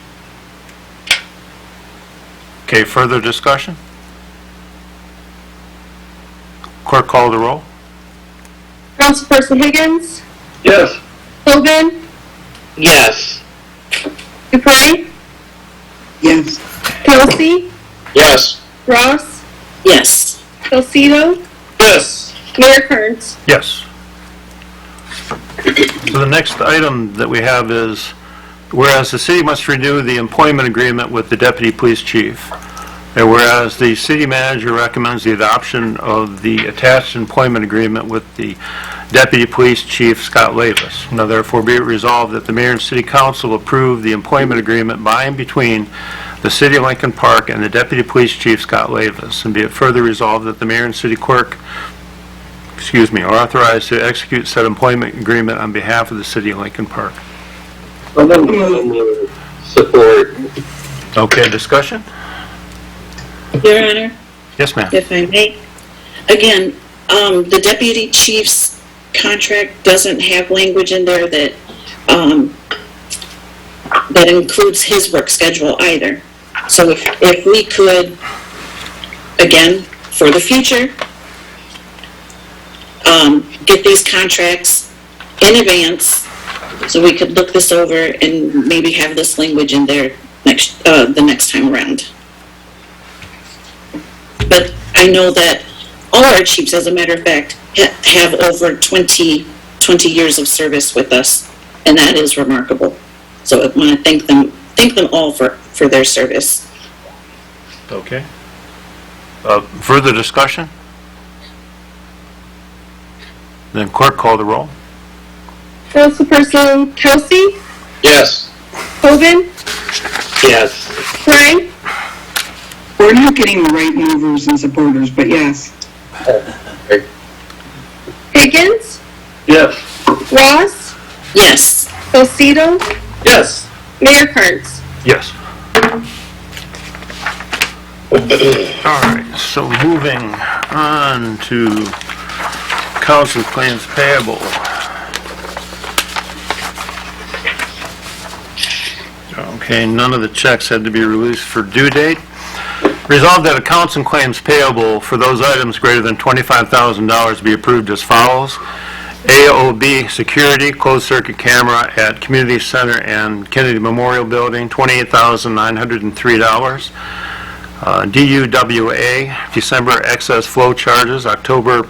Okay, further discussion? Clerk, call the roll. Councilperson Higgins, Yes. Hogan, Yes. Dupre, Yes. Kelsey, Yes. Ross, Yes. Salcido, Yes. Mayor Kearns. Yes. So the next item that we have is, whereas the city must renew the employment agreement with the deputy police chief, and whereas the city manager recommends the adoption of the attached employment agreement with the deputy police chief, Scott Lavis. Now therefore be it resolved that the mayor and city council approve the employment agreement by and between the city of Lincoln Park and the deputy police chief, Scott Lavis. And be it further resolved that the mayor and city clerk, are authorized to execute said employment agreement on behalf of the city of Lincoln Park. Support. Okay, discussion? Your Honor, Yes, ma'am. if I may. Again, the deputy chief's contract doesn't have language in there that that includes his work schedule either. So if we could, again, for the future, get these contracts in advance so we could look this over and maybe have this language in there the next time around. But I know that all our chiefs, as a matter of fact, have over 20 years of service with us, and that is remarkable. So I want to thank them all for their service. Okay. Further discussion? Then clerk, call the roll. Councilperson Kelsey, Yes. Hogan, Yes. Frank, We're not getting the right movers and supporters, but yes. Higgins, Yes. Ross, Yes. Salcido, Yes. Mayor Kearns. Yes. All right, so moving on to council claims payable. Okay, none of the checks had to be released for due date. Resolved that accounts and claims payable for those items greater than $25,000 be approved as follows. AOB Security Closed Circuit Camera at Community Center and Kennedy Memorial Building, $28,903. DUWA December excess flow charges, October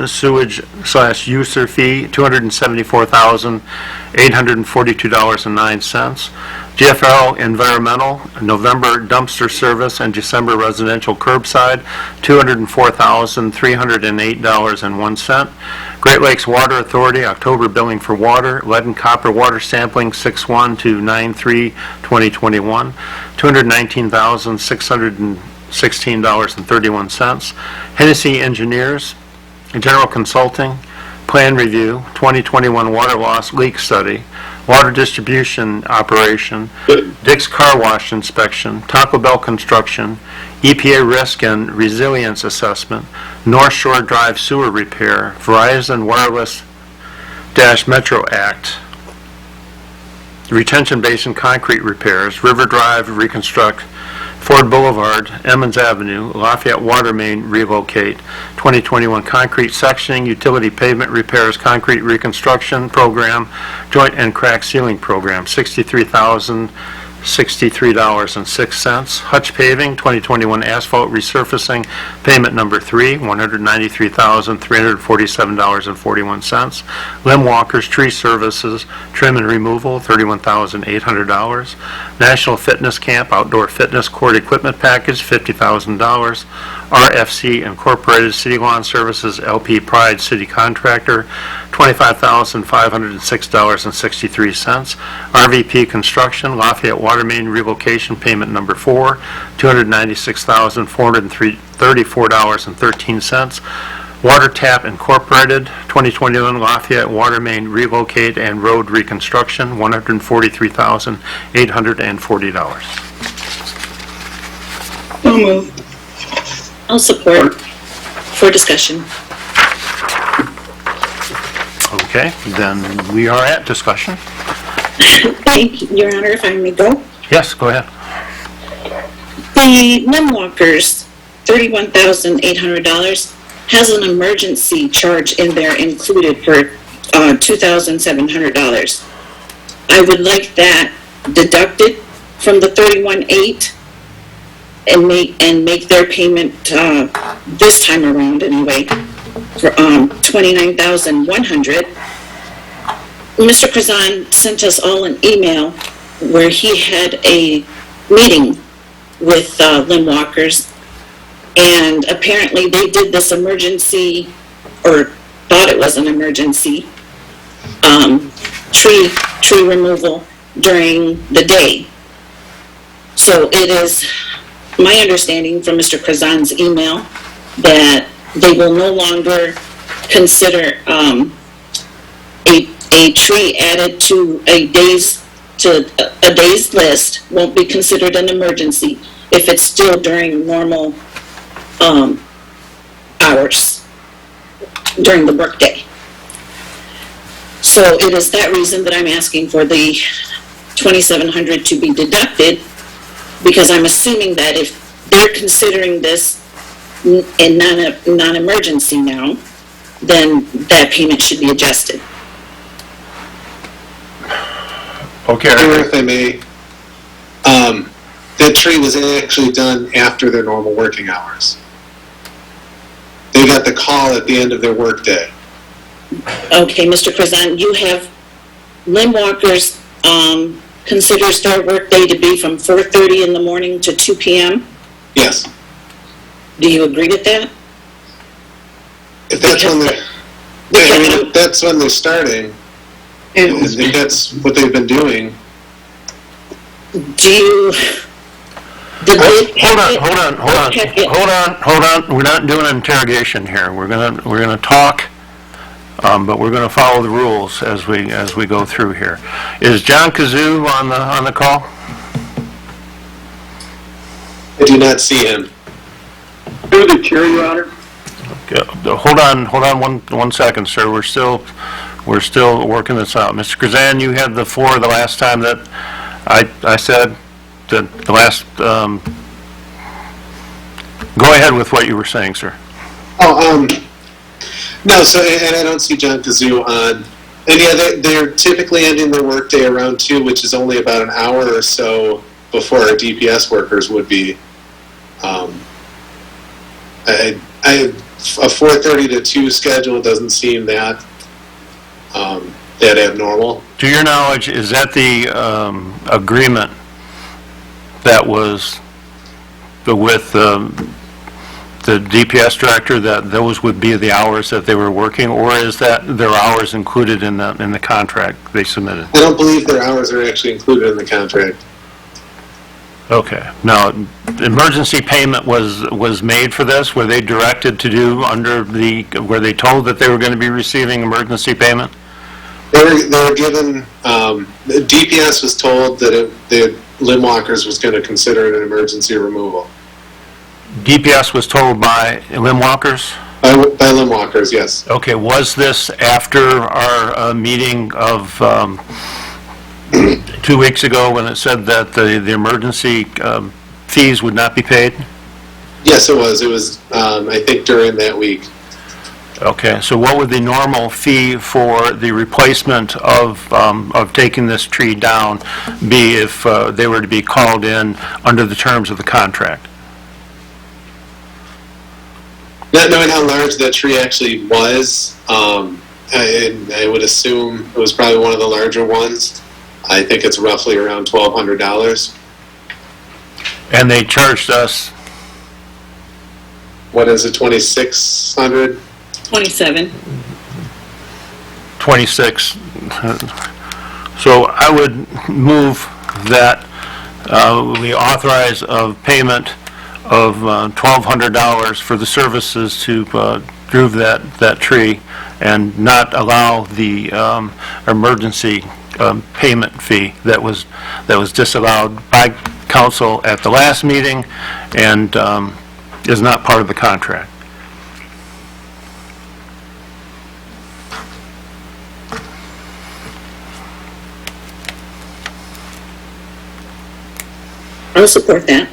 sewage/user fee, $274,842.09. GFL Environmental, November dumpster service and December residential curbside, $204,308.01. Great Lakes Water Authority, October billing for water, lead and copper water sampling 6/1 to 9/3/2021, $219,616.31. Hennessy Engineers, General Consulting, Plan Review, 2021 Water Loss Leak Study, Water Distribution Operation, Dick's Car Wash Inspection, Taco Bell Construction, EPA Risk and Resilience Assessment, North Shore Drive Sewer Repair, Verizon Wireless-Metro Act, Retention Basin Concrete Repairs, River Drive Reconstruct, Ford Boulevard, Emmons Avenue, Lafayette Water Main Relocate, 2021 Concrete Sectioning, Utility Pavement Repairs, Concrete Reconstruction Program, Joint and Crack Sealing Program, $63,063.06. Hutch Paving, 2021 Asphalt Resurfacing, Payment Number 3, $193,347.41. Limb Walkers Tree Services, Trim and Removal, $31,800. National Fitness Camp Outdoor Fitness Court Equipment Package, $50,000. RFC Incorporated City Lawn Services, LP Pride City Contractor, $25,506.63. RVP Construction, Lafayette Water Main Relocation, Payment Number 4, $296,434.13. Water Tap Incorporated, 2021 Lafayette Water Main Relocate and Road Reconstruction, $143,840. So moved. I'll support for discussion. Okay, then we are at discussion. Thank you, Your Honor, if I may go. Yes, go ahead. The limb walkers, $31,800, has an emergency charge in there included for $2,700. I would like that deducted from the $31,800 and make their payment this time around anyway for $29,100. Mr. Krazan sent us all an email where he had a meeting with limb walkers, and apparently they did this emergency, or thought it was an emergency, tree removal during the day. So it is my understanding from Mr. Krazan's email that they will no longer consider a tree added to a day's list won't be considered an emergency if it's still during normal hours during the workday. So it is that reason that I'm asking for the $2,700 to be deducted, because I'm assuming that if they're considering this a non-emergency now, then that payment should be adjusted. Okay. If I may, that tree was actually done after their normal working hours. They got the call at the end of their workday. Okay, Mr. Krazan, you have limb walkers considers their workday to be from 4:30 in the morning to 2 p.m.? Yes. Do you agree with that? If that's when they're, if that's when they're starting, if that's what they've been doing. Do you... Hold on. We're not doing an interrogation here. We're gonna talk, but we're gonna follow the rules as we go through here. Is John Kazoo on the call? I do not see him. Through the chair, Your Honor. Okay, hold on one second, sir. We're still working this out. Mr. Krazan, you had the floor the last time that I said that the last. Go ahead with what you were saying, sir. Oh, no. So, and I don't see John Kazoo on. And yeah, they're typically ending their workday around 2, which is only about an hour or so before our DPS workers would be. A 4:30 to 2 schedule doesn't seem that abnormal. To your knowledge, is that the agreement that was with the DPS director, that those would be the hours that they were working, or is that their hours included in the contract they submitted? I don't believe their hours are actually included in the contract. Okay. Now, emergency payment was made for this? Were they directed to do were they told that they were going to be receiving emergency payment? They were given, the DPS was told that the limb walkers was going to consider it an emergency removal. DPS was told by limb walkers? By limb walkers, yes. Okay, was this after our meeting of 2 weeks ago when it said that the emergency fees would not be paid? Yes, it was. It was, I think, during that week. Okay, so what would the normal fee for the replacement of taking this tree down be if they were to be called in under the terms of the contract? Not knowing how large that tree actually was, I would assume it was probably one of the larger ones. I think it's roughly around $1,200. And they charged us? What is it, $2,600? 27. 26. So I would move that we authorize a payment of $1,200 for the services to groove that tree and not allow the emergency payment fee that was disallowed by council at the last meeting and is not part of the contract. I'll support that.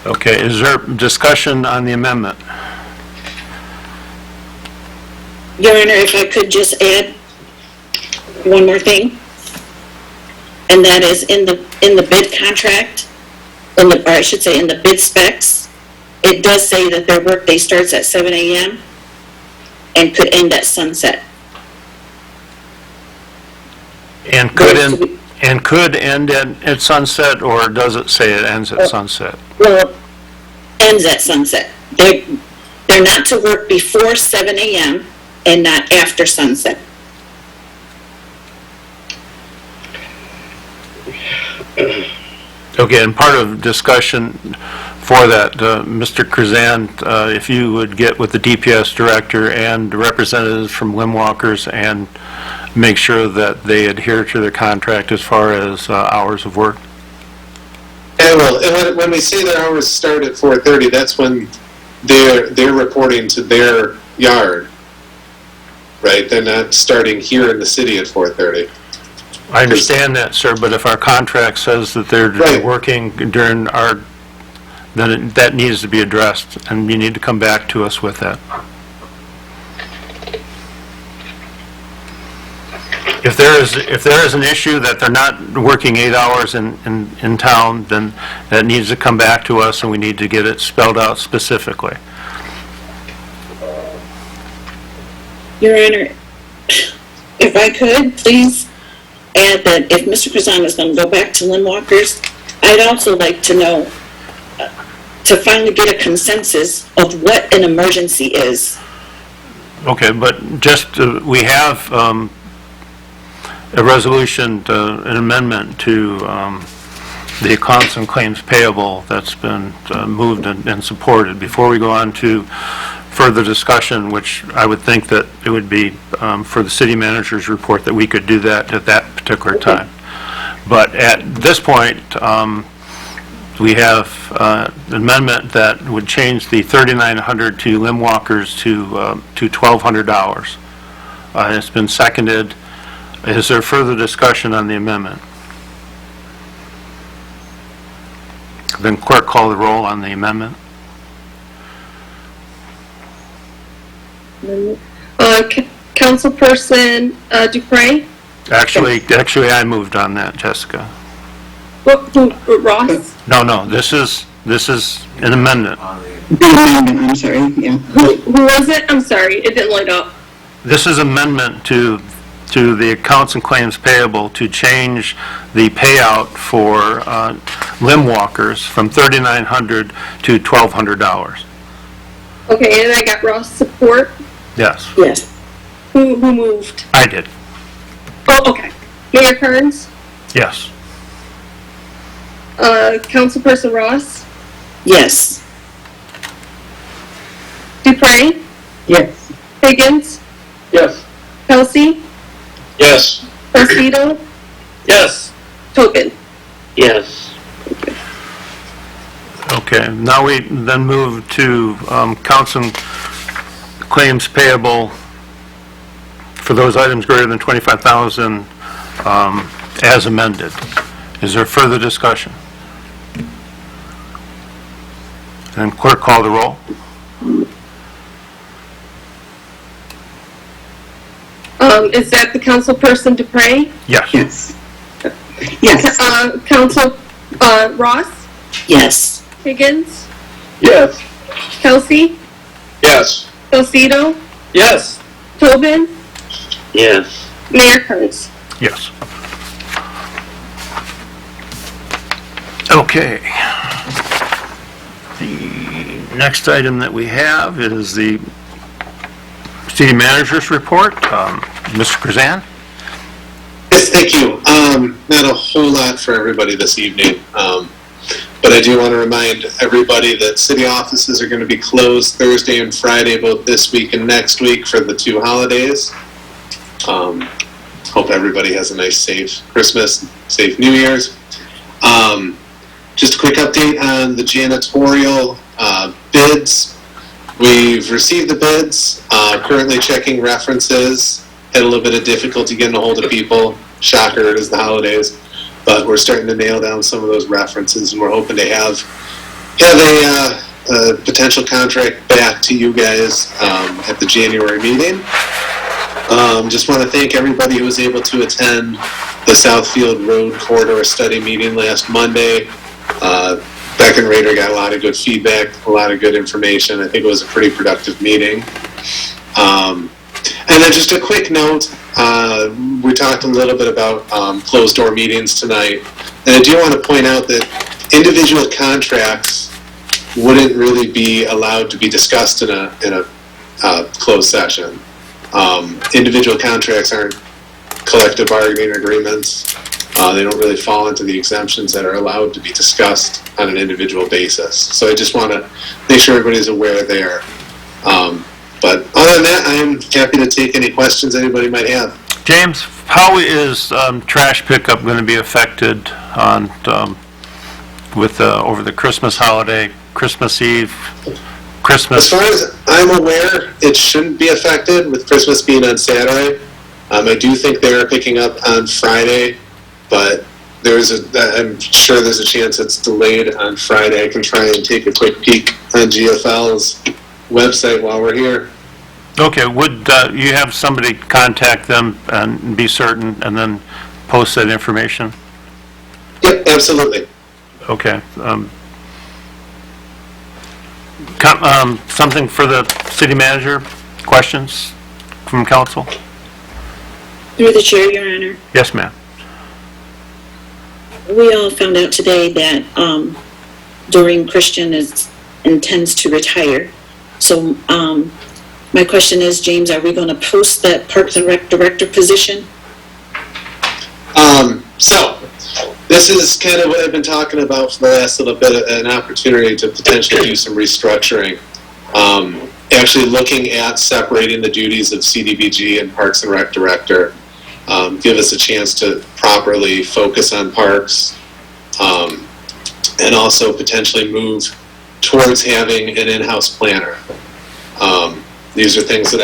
Okay, is there discussion on the amendment? Your Honor, if I could just add one more thing, and that is in the bid contract, or I should say in the bid specs, it does say that their workday starts at 7 a.m. and could end at sunset. And could end at sunset, or does it say it ends at sunset? Well, ends at sunset. They're not to work before 7 a.m. and not after sunset. Okay, and part of discussion for that, Mr. Krzan, if you would get with the DPS director and representatives from limb walkers and make sure that they adhere to their contract as far as hours of work. Yeah, well, and when we say their hours start at 4:30, that's when they're reporting to their yard, right? They're not starting here in the city at 4:30. I understand that, sir, but if our contract says that they're working during our, then that needs to be addressed, and you need to come back to us with that. If there is an issue that they're not working 8 hours in town, then that needs to come back to us, and we need to get it spelled out specifically. Your Honor, if I could, please add that if Mr. Krzan is going to go back to limb walkers, I'd also like to know, to finally get a consensus of what an emergency is. Okay, but just, we have a resolution, an amendment to the accounts and claims payable that's been moved and supported. Before we go on to further discussion, which I would think that it would be for the city manager's report that we could do that at that particular time. But at this point, we have an amendment that would change the $3,900 to limb walkers to $1,200. It's been seconded. Is there further discussion on the amendment? Then clerk, call the roll on the amendment. Councilperson Dupre? Actually, I moved on that, Jessica. Ross? No, this is an amendment. I'm sorry, yeah. Who was it? I'm sorry, it didn't light up. This is amendment to to the accounts and claims payable to change the payout for limb walkers from $3,900 to $1,200. Okay, and I got Ross support. Yes, Yes. Who moved? I did. Oh, okay. Mayor Kearns, Yes. Councilperson Ross, Yes. Dupre, Yes. Higgins, Yes. Kelsey, Yes. Placido, Yes. Tobin. Yes. Okay, now we then move to accounts and claims payable for those items greater than 25,000 as amended. Is there further discussion? And clerk, call the roll. Is that the councilperson Dupre? Yes. Yes. Yes. Council, Ross, Yes. Higgins, Yes. Kelsey, Yes. Placido, Yes. Tobin, Yes. Mayor Kearns. Yes. Okay. The next item that we have is the city manager's report. Mr. Krazan? Yes, thank you. Not a whole lot for everybody this evening, but I do want to remind everybody that city offices are going to be closed Thursday and Friday, both this week and next week, for the 2 holidays. Hope everybody has a nice, safe Christmas, safe New Year's. Just a quick update on the janitorial bids. We've received the bids, currently checking references. Had a little bit of difficulty getting a hold of people. Shocker, it is the holidays. But we're starting to nail down some of those references, and we're hoping to have a potential contract back to you guys at the January meeting. Just want to thank everybody who was able to attend the Southfield Road Corridor Study meeting last Monday. Beck and Rader got a lot of good feedback, a lot of good information. I think it was a pretty productive meeting. And then just a quick note, we talked a little bit about closed door meetings tonight. And I do want to point out that individual contracts wouldn't really be allowed to be discussed in a closed session. Individual contracts aren't collective bargaining agreements. They don't really fall into the exemptions that are allowed to be discussed on an individual basis. So I just want to make sure everybody's aware there. But other than that, I am happy to take any questions anybody might have. James, how is trash pickup going to be affected on with over the Christmas holiday, Christmas Eve, Christmas? As far as I'm aware, it shouldn't be affected with Christmas being on Saturday. I do think they are picking up on Friday, but I'm sure there's a chance it's delayed on Friday. I can try and take a quick peek on GFL's website while we're here. Okay, would you have somebody contact them and be certain and then post that information? Yep, absolutely. Okay. Something for the city manager? Questions from council? Through the chair, Your Honor. Yes, ma'am. We all found out today that Doreen Christian intends to retire. So my question is, James, are we going to post that Parks and Rec Director position? So this is kind of what I've been talking about for the last little bit, an opportunity to potentially do some restructuring. Actually looking at separating the duties of CDBG and Parks and Rec Director. Give us a chance to properly focus on parks, and also potentially move towards having an in-house planner. These are things that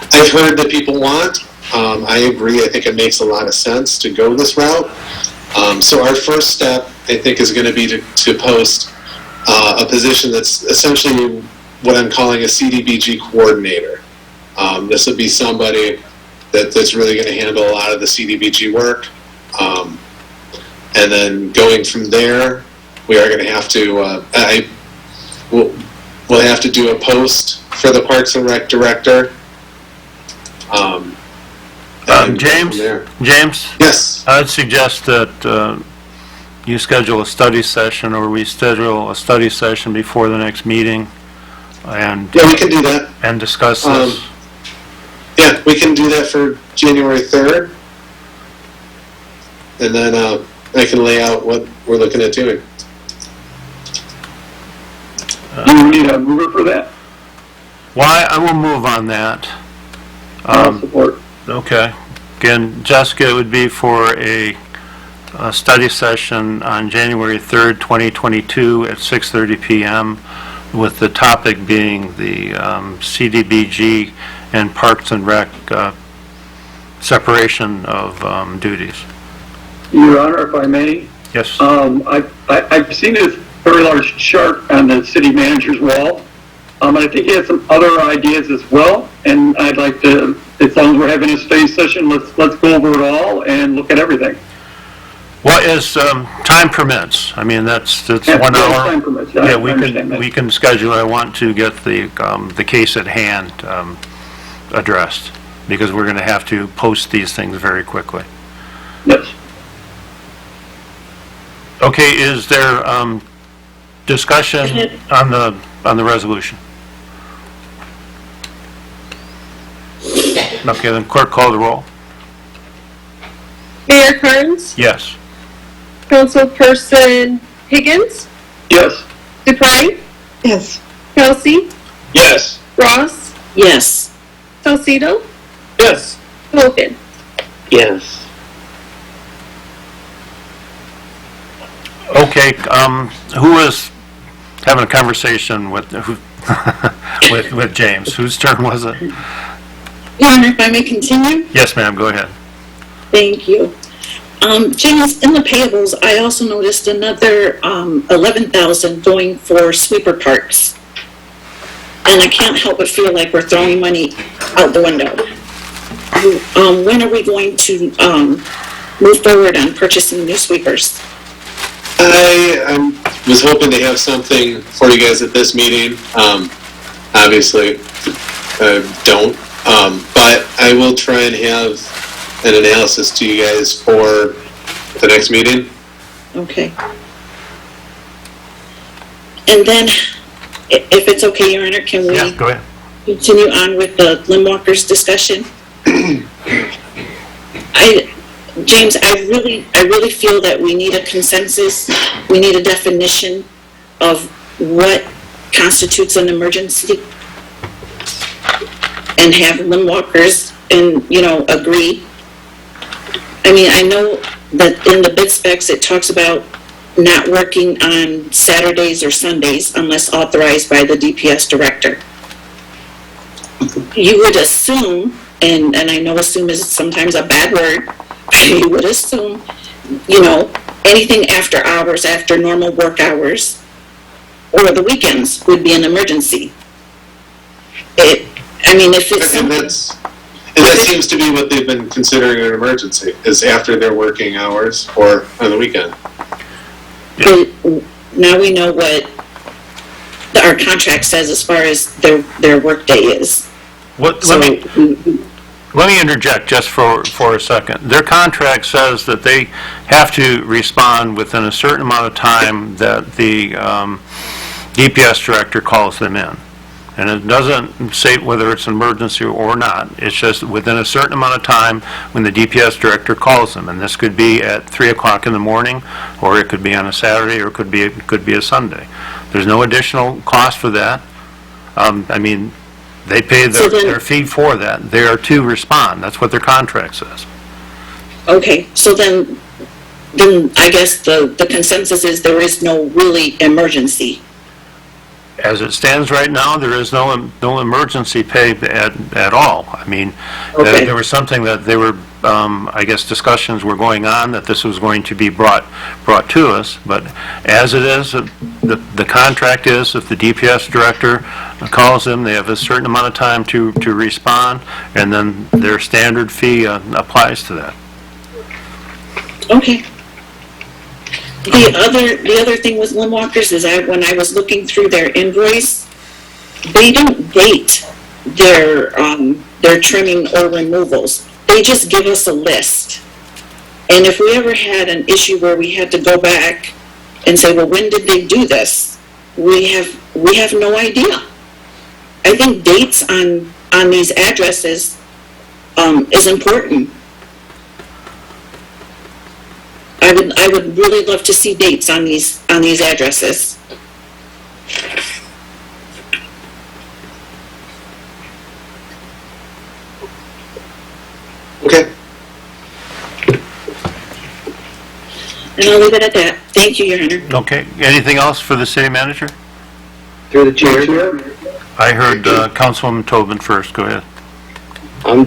I've heard that people want. I agree. I think it makes a lot of sense to go this route. So our first step, I think, is going to be to post a position that's essentially what I'm calling a Cdbg Coordinator. This would be somebody that's really going to handle a lot of the Cdbg work. And then going from there, we are going to have to, we'll have to do a post for the Parks and Rec Director. and go from James? there. James? Yes. I'd suggest that you schedule a study session, or we schedule a study session before the next meeting, and Yeah, we can do that. and discuss this. Yeah, we can do that for January 3rd. And then I can lay out what we're looking at doing. Do you need a mover for that? Why, I will move on that. I'll support. Okay. Again, Jessica, it would be for a study session on January 3rd, 2022 at 6:30 p.m. with the topic being the CDBG and Parks and Rec separation of duties. Your Honor, if I may, Yes. I've seen this very large chart on the city manager's wall. I think he has some other ideas as well, and I'd like to, as long as we're having a study session, let's go over it all and look at everything. Well, as time permits, I mean, that's Yeah, 1 hour. time permits. Yeah, I understand that. we can schedule. I want to get the case at hand addressed, because we're going to have to post these things very quickly. Yes. Okay, is there discussion on the resolution? Okay, then clerk, call the roll. Mayor Carnes, Yes. Councilperson Higgins, Yes. Dupre, Yes. Kelsey, Yes. Ross, Yes. Salcido, Yes. Hogan. Yes. Okay, who was having a conversation with with James? Whose turn was it? Your Honor, if I may continue? Yes, ma'am, go ahead. Thank you. James, in the payables, I also noticed another $11,000 going for sweeper parks. And I can't help but feel like we're throwing money out the window. When are we going to move forward on purchasing new sweepers? I was hoping to have something for you guys at this meeting. Obviously, don't. But I will try and have an analysis to you guys for the next meeting. Okay. And then, if it's okay, Your Honor, can we Yeah, go ahead. continue on with the limb walkers discussion? James, I really feel that we need a consensus. We need a definition of what constitutes an emergency, and have limb walkers and, agree. I mean, I know that in the bid specs, it talks about not working on Saturdays or Sundays unless authorized by the DPS director. You would assume, and I know assume is sometimes a bad word, you would assume, anything after hours, after normal work hours, or the weekends would be an emergency. If it's And that seems to be what they've been considering an emergency, is after their working hours or on the weekend. Now we know what our contract says as far as their work day is. Let me interject just for a second. Their contract says that they have to respond within a certain amount of time that the DPS director calls them in. And it doesn't say whether it's an emergency or not. It's just within a certain amount of time when the DPS director calls them. And this could be at 3 o'clock in the morning, or it could be on a Saturday, or it could be a Sunday. There's no additional cost for that. They pay their fee for that. They are to respond. That's what their contract says. Okay, so then I guess the consensus is there is no really emergency. As it stands right now, there is no emergency pay at all. I mean, Okay. there was something that they were, discussions were going on that this was going to be brought to us. But as it is, the contract is if the DPS director calls them, they have a certain amount of time to respond, and then their standard fee applies to that. Okay. The other thing with limb walkers is when I was looking through their invoice, they don't date their trimming or removals. They they just give us a list. And if we ever had an issue where we had to go back and say, well, when did they do this? We have no idea. I think dates on these addresses is important. I would really love to see dates on these addresses. Okay. And I'll leave it at that. Thank you, Your Honor. Okay, anything else for the city manager? Through the chair. I heard Councilwoman Tobin first, go ahead.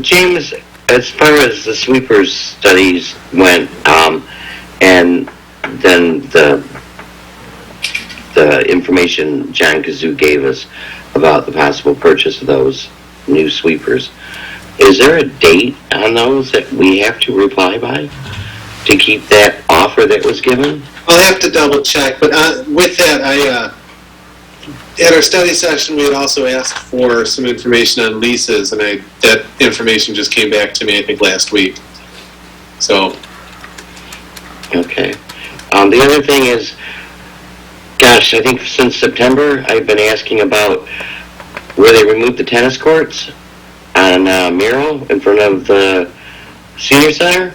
James, as far as the sweepers studies went, and then the information John Kazoo gave us about the possible purchase of those new sweepers, is there a date on those that we have to reply by to keep that offer that was given? I'll have to double check, but with that, at our study session, we had also asked for some information on leases, and that information just came back to me, I think, last week. So. Okay. The other thing is, gosh, I think since September, I've been asking about where they removed the tennis courts on Miro in front of the senior center,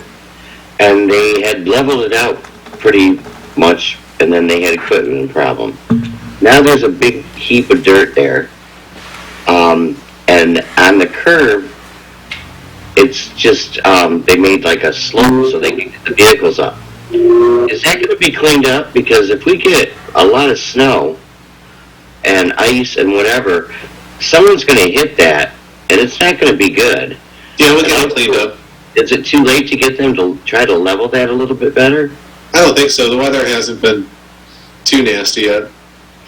and they had leveled it out pretty much, and then they had equipment problem. Now there's a big heap of dirt there, and on the curb, it's just, they made like a slope so they can get the vehicles up. Is that going to be cleaned up? Because if we get a lot of snow and ice and whatever, someone's going to hit that, and it's not going to be good. Yeah, we'll get it cleaned up. Is it too late to get them to try to level that a little bit better? I don't think so. The weather hasn't been too nasty yet.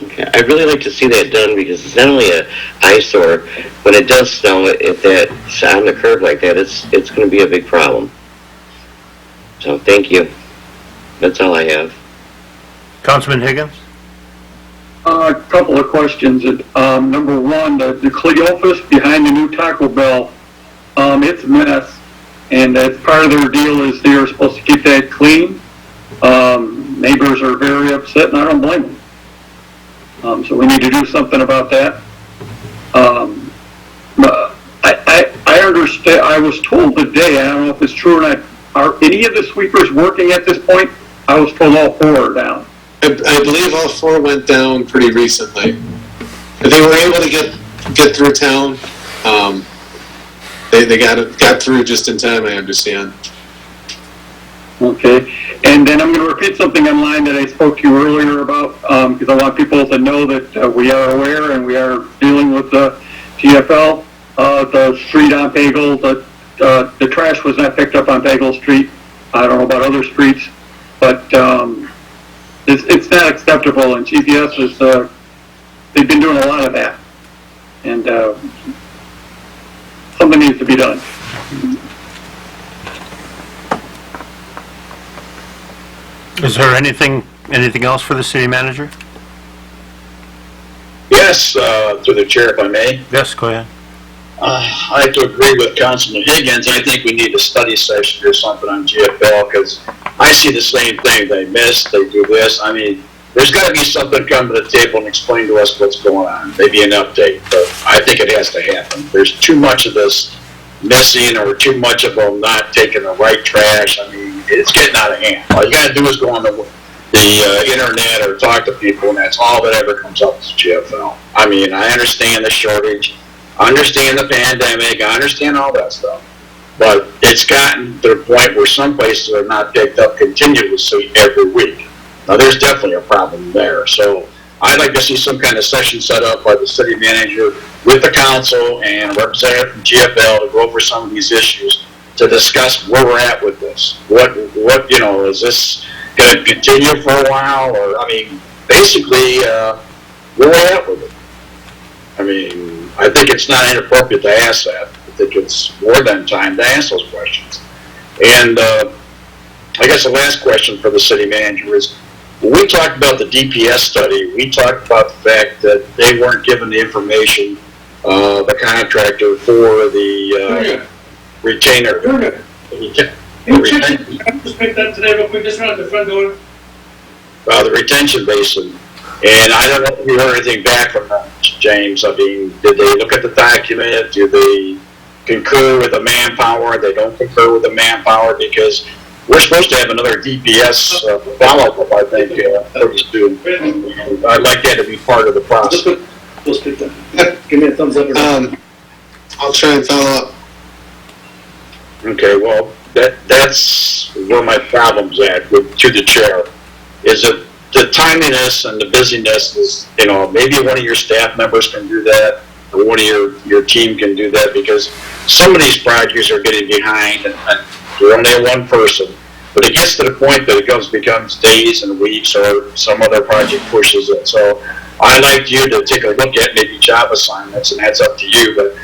Okay, I'd really like to see that done because it's not only an eyesore. When it does snow, if that's on the curb like that, it's going to be a big problem. So thank you. That's all I have. Councilman Higgins? A couple of questions. Number one, the Cleophas behind the new Taco Bell, it's a mess. And as part of their deal is they are supposed to keep that clean. Neighbors are very upset, and I don't blame them. So we need to do something about that. I understand. I was told today, I don't know if it's true or not, are any of the sweepers working at this point? I was told all 4 are down. I believe all 4 went down pretty recently. But they were able to get through town. They got through just in time, I understand. Okay, and then I'm going to repeat something online that I spoke to you earlier about, because I want people to know that we are aware and we are dealing with the TFL, the street on Payable, the trash was not picked up on Payable Street. I don't know about other streets, but it's not acceptable, and GPS is, they've been doing a lot of that, and something needs to be done. Is there anything else for the city manager? Yes, through the chair, if I may. Yes, go ahead. I have to agree with Councilman Higgins. I think we need a study session or something on GFL because I see the same thing. They miss, they do this. I mean, there's got to be something come to the table and explain to us what's going on. Maybe an update, but I think it has to happen. There's too much of this missing or too much of them not taking the right trash. I mean, it's getting out of hand. All you got to do is go on the internet or talk to people, and that's all that ever comes up is GFL. I mean, I understand the shortage. I understand the pandemic. I understand all that stuff. But it's gotten to the point where some places are not picked up continuously every week. Now, there's definitely a problem there. So I'd like to see some kind of session set up by the city manager with the council and a representative from GFL to go over some of these issues to discuss where we're at with this. What is this going to continue for a while? Or, I mean, basically, where we're at with it. I mean, I think it's not inappropriate to ask that. I think it's more than time to ask those questions. And I guess the last question for the city manager is, when we talked about the DPS study, we talked about the fact that they weren't given the information, the contractor, for the retainer. Just picked up today real quick, just around the front door. The retention basin. And I don't know if you heard anything back from them, James. I mean, did they look at the document? Do they concur with the manpower? They don't concur with the manpower because we're supposed to have another DPS follow-up, I think, pretty soon. I'd like that to be part of the process. Give me a thumbs up. I'll try and follow up. Okay, well, that's where my problem's at to the chair. Is that the timeliness and the busyness is, maybe one of your staff members can do that, or one of your team can do that, because some of these projects are getting behind, and you're only one person. But it gets to the point that it becomes days and weeks, or some other project pushes it. So I'd like you to take a look at maybe job assignments, and that's up to you. But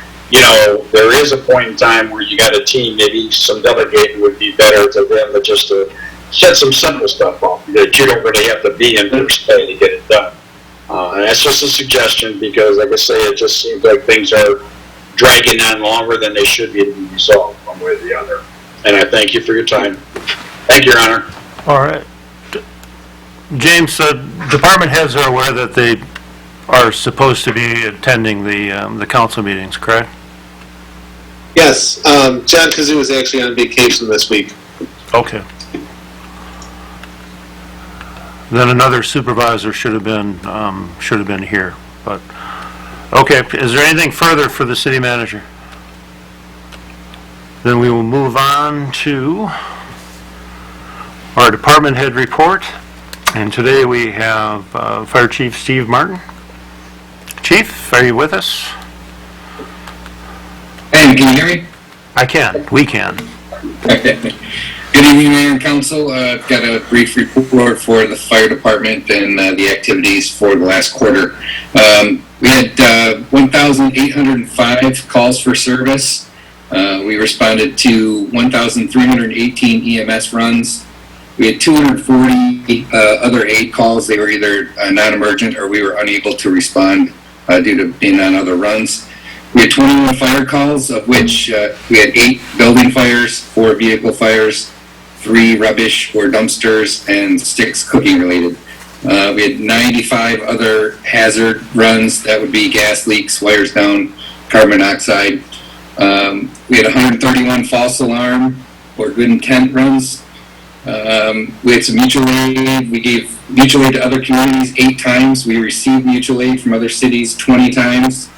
there is a point in time where you got a team, maybe some delegating would be better to them, but just to set some simple stuff up that you don't really have to be in per se to get it done. And that's just a suggestion because, like I say, it just seems like things are dragging on longer than they should be to be resolved one way or the other. And I thank you for your time. Thank you, Your Honor. All right. James, department heads are aware that they are supposed to be attending the council meetings, correct? Yes, John Kazoo is actually on vacation this week. Okay. Then another supervisor should have been here, but, okay, is there anything further for the city manager? Then we will move on to our department head report, and today we have Fire Chief Steve Martin. Chief, are you with us? Hey, can you hear me? I can, we can. Good evening, Mayor and Council. I've got a brief report for the fire department and the activities for the last quarter. We had 1,805 calls for service. We responded to 1,318 EMS runs. We had 240 other aid calls. They were either non-emergent or we were unable to respond due to being on other runs. We had 21 fire calls, of which we had 8 building fires, 4 vehicle fires, 3 rubbish or dumpsters, and 6 cooking related. We had 95 other hazard runs. That would be gas leaks, wires down, carbon monoxide. We had 131 false alarm or good intent runs. We had some mutual aid. We gave mutual aid to other communities 8 times. We received mutual aid from other cities 20 times.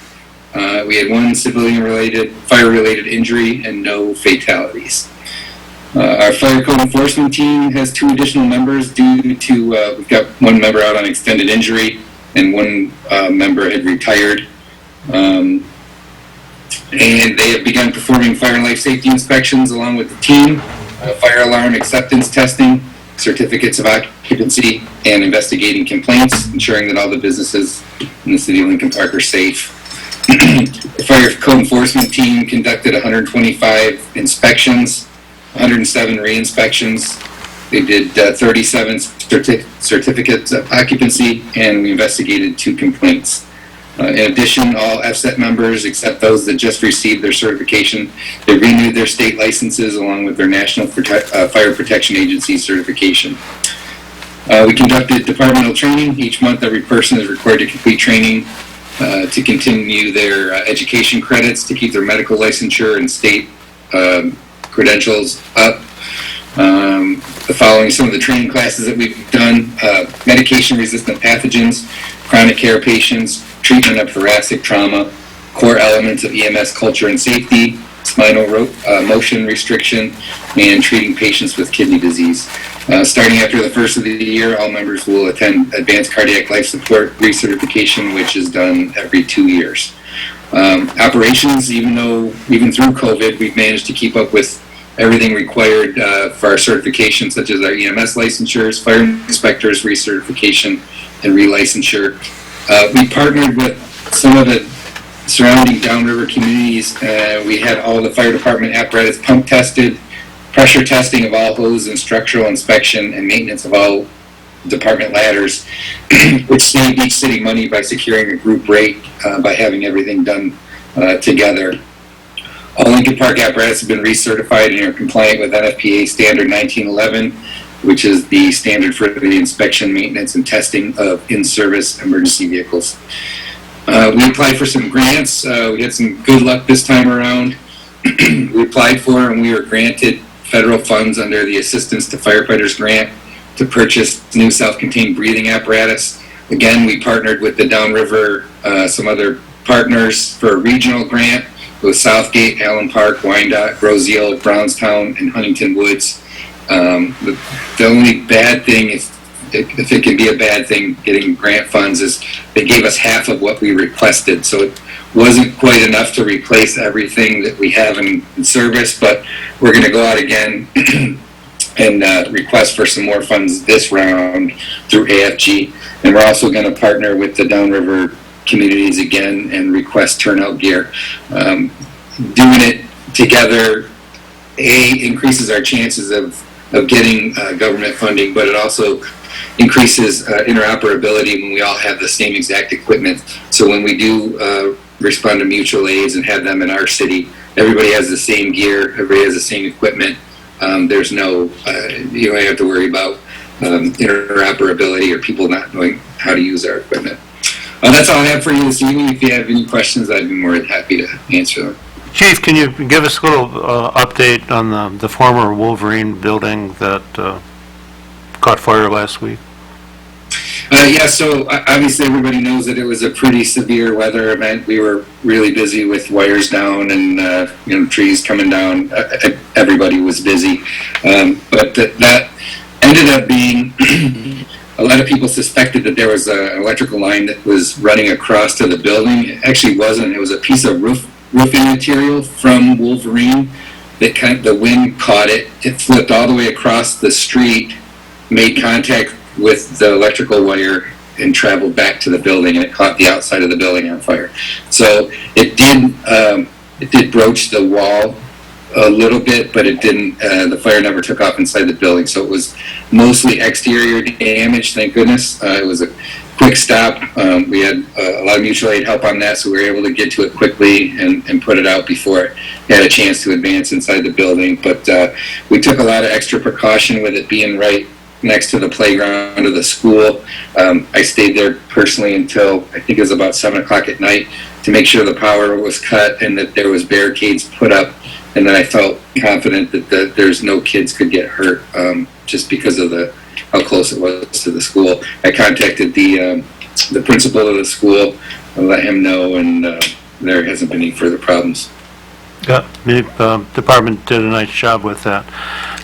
We had 1 civilian-related, fire-related injury and no fatalities. Our fire code enforcement team has 2 additional members due to, we've got 1 member out on extended injury and 1 member had retired. And they have begun performing fire and life safety inspections along with the team, fire alarm acceptance testing, certificates of occupancy, and investigating complaints, ensuring that all the businesses in the city of Lincoln Park are safe. The fire code enforcement team conducted 125 inspections, 107 re-inspections. They did 37 certificates of occupancy, and we investigated 2 complaints. In addition, all FSET members, except those that just received their certification, they renewed their state licenses along with their National Fire Protection Agency certification. We conducted departmental training. Each month, every person is required to complete training to continue their education credits, to keep their medical licensure and state credentials up. The following some of the training classes that we've done: medication-resistant pathogens, chronic care patients, treatment of thoracic trauma, core elements of EMS culture and safety, spinal motion restriction, and treating patients with kidney disease. Starting after the first of the year, all members will attend advanced cardiac life support recertification, which is done every 2 years. Operations, even through COVID, we've managed to keep up with everything required for our certification, such as our EMS licensures, fire inspectors recertification, and relicensure. We partnered with some of the surrounding downriver communities. We had all the fire department apparatus pump tested, pressure testing of all hose and structural inspection, and maintenance of all department ladders, which saved each city money by securing a group rate by having everything done together. All Lincoln Park apparatus have been recertified and are compliant with NFPA Standard 1911, which is the standard for the inspection, maintenance, and testing of in-service emergency vehicles. We applied for some grants. We had some good luck this time around. We applied for and we were granted federal funds under the Assistance to Firefighters Grant to purchase new self-contained breathing apparatus. Again, we partnered with the Downriver, some other partners for a regional grant with Southgate, Allen Park, Wyandotte, Groseal, Brownstown, and Huntington Woods. The only bad thing, if it can be a bad thing, getting grant funds, is they gave us half of what we requested. So it wasn't quite enough to replace everything that we have in service, but we're going to go out again and request for some more funds this round through AFG. And we're also going to partner with the Downriver communities again and request turnout gear. Doing it together, increases our chances of getting government funding, but it also increases interoperability when we all have the same exact equipment. So when we do respond to mutual aids and have them in our city, everybody has the same gear, everybody has the same equipment. There's no, you don't have to worry about interoperability or people not knowing how to use our equipment. That's all I have for you this evening. If you have any questions, I'd be more than happy to answer them. Chief, can you give us a little update on the former Wolverine building that caught fire last week? Yeah, so obviously everybody knows that it was a pretty severe weather event. We were really busy with wires down and trees coming down. Everybody was busy, but that ended up being a lot of people suspected that there was an electrical line that was running across to the building. It actually wasn't. It was a piece of roofing material from Wolverine that the wind caught it. It flipped all the way across the street, made contact with the electrical wire, and traveled back to the building, and it caught the outside of the building on fire. So it did broach the wall a little bit, but it didn't. The fire never took off inside the building, so it was mostly exterior damage. Thank goodness. It was a quick stop. We had a lot of mutual aid help on that, so we were able to get to it quickly and put it out before it had a chance to advance inside the building. But we took a lot of extra precaution with it being right next to the playground of the school. I stayed there personally until I think it was about 7 o'clock at night to make sure the power was cut and that there was barricades put up, and then I felt confident that there's no kids could get hurt just because of how close it was to the school. I contacted the principal of the school and let him know, and there hasn't been any further problems. Yeah, the department did a nice job with that.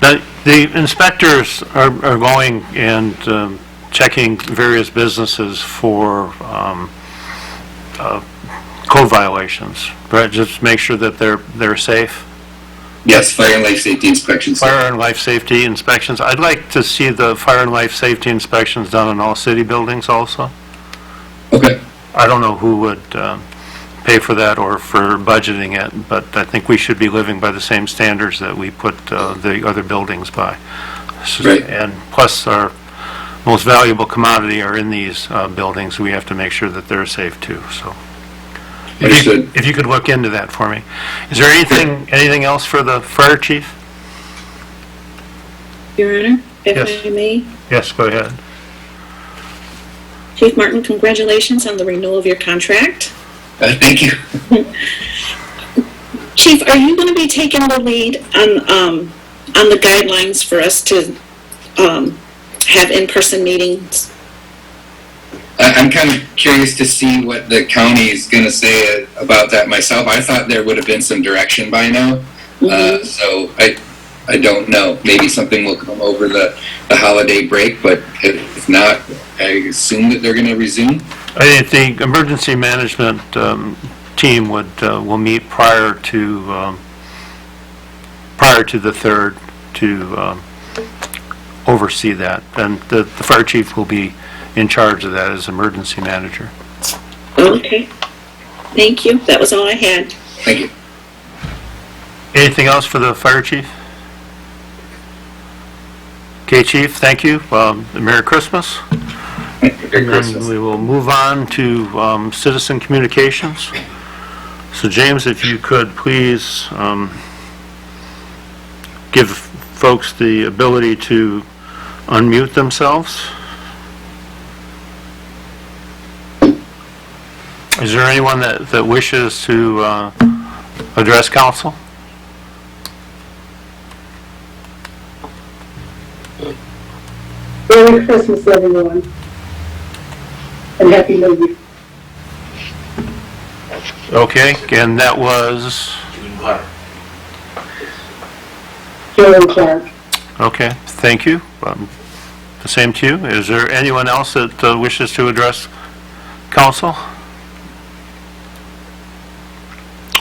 Now, the inspectors are going and checking various businesses for code violations, right? Just make sure that they're safe. Yes, fire and life safety inspections. Fire and life safety inspections. I'd like to see the fire and life safety inspections done in all city buildings also. Okay. I don't know who would pay for that or for budgeting it, but I think we should be living by the same standards that we put the other buildings by. Right. And plus our most valuable commodity are in these buildings. We have to make sure that they're safe too. So if you could look into that for me. Is there anything else for the fire chief? Your Honor, if Yes. I may. Yes, go ahead. Chief Martin, congratulations on the renewal of your contract. Thank you. Chief, are you going to be taking the lead on the guidelines for us to have in-person meetings? I'm kind of curious to see what the county is going to say about that myself. I thought there would have been some direction by now, so I don't know. Maybe something will come over the holiday break, but if not, I assume that they're going to resume. I think the emergency management team will meet prior to the 3rd to oversee that, and the fire chief will be in charge of that as emergency manager. Okay. Thank you. That was all I had. Thank you. Anything else for the fire chief? Okay, Chief, thank you. Merry Christmas. Merry Christmas. And we will move on to citizen communications. So James, if you could please give folks the ability to unmute themselves. Is there anyone that wishes to address council? Merry Christmas, everyone. And Happy New Year. Okay, and that was, Joe Clark. okay, thank you. The same to you. Is there anyone else that wishes to address council?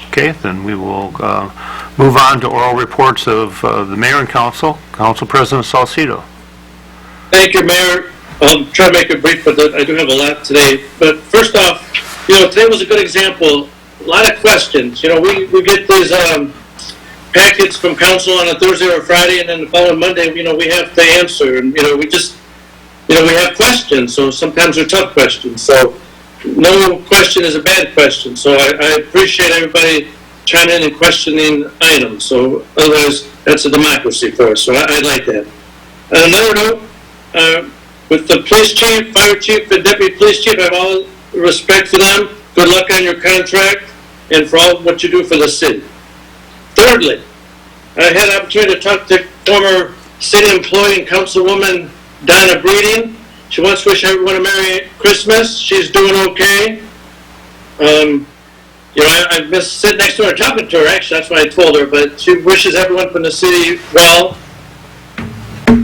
Okay, then we will move on to oral reports of the mayor and council. Council President Salcido. Thank you, Mayor. I'll try to make it brief, but I do have a lot today. But first off, today was a good example. A lot of questions. We get these packets from council on a Thursday or Friday, and then the following Monday, we have to answer. And, we have questions, so sometimes they're tough questions. So no question is a bad question. So I appreciate everybody chiming in and questioning items. So otherwise, that's a democracy for us. So I like that. On another note, with the police chief, fire chief, and deputy police chief, I have all respect for them. Good luck on your contract and for all what you do for the city. Thirdly, I had an opportunity to talk to former city employee and councilwoman Donna Breeding. She wants to wish everyone a Merry Christmas. She's doing okay. I missed sitting next to her talking to her, actually, that's what I told her, but she wishes everyone from the city well.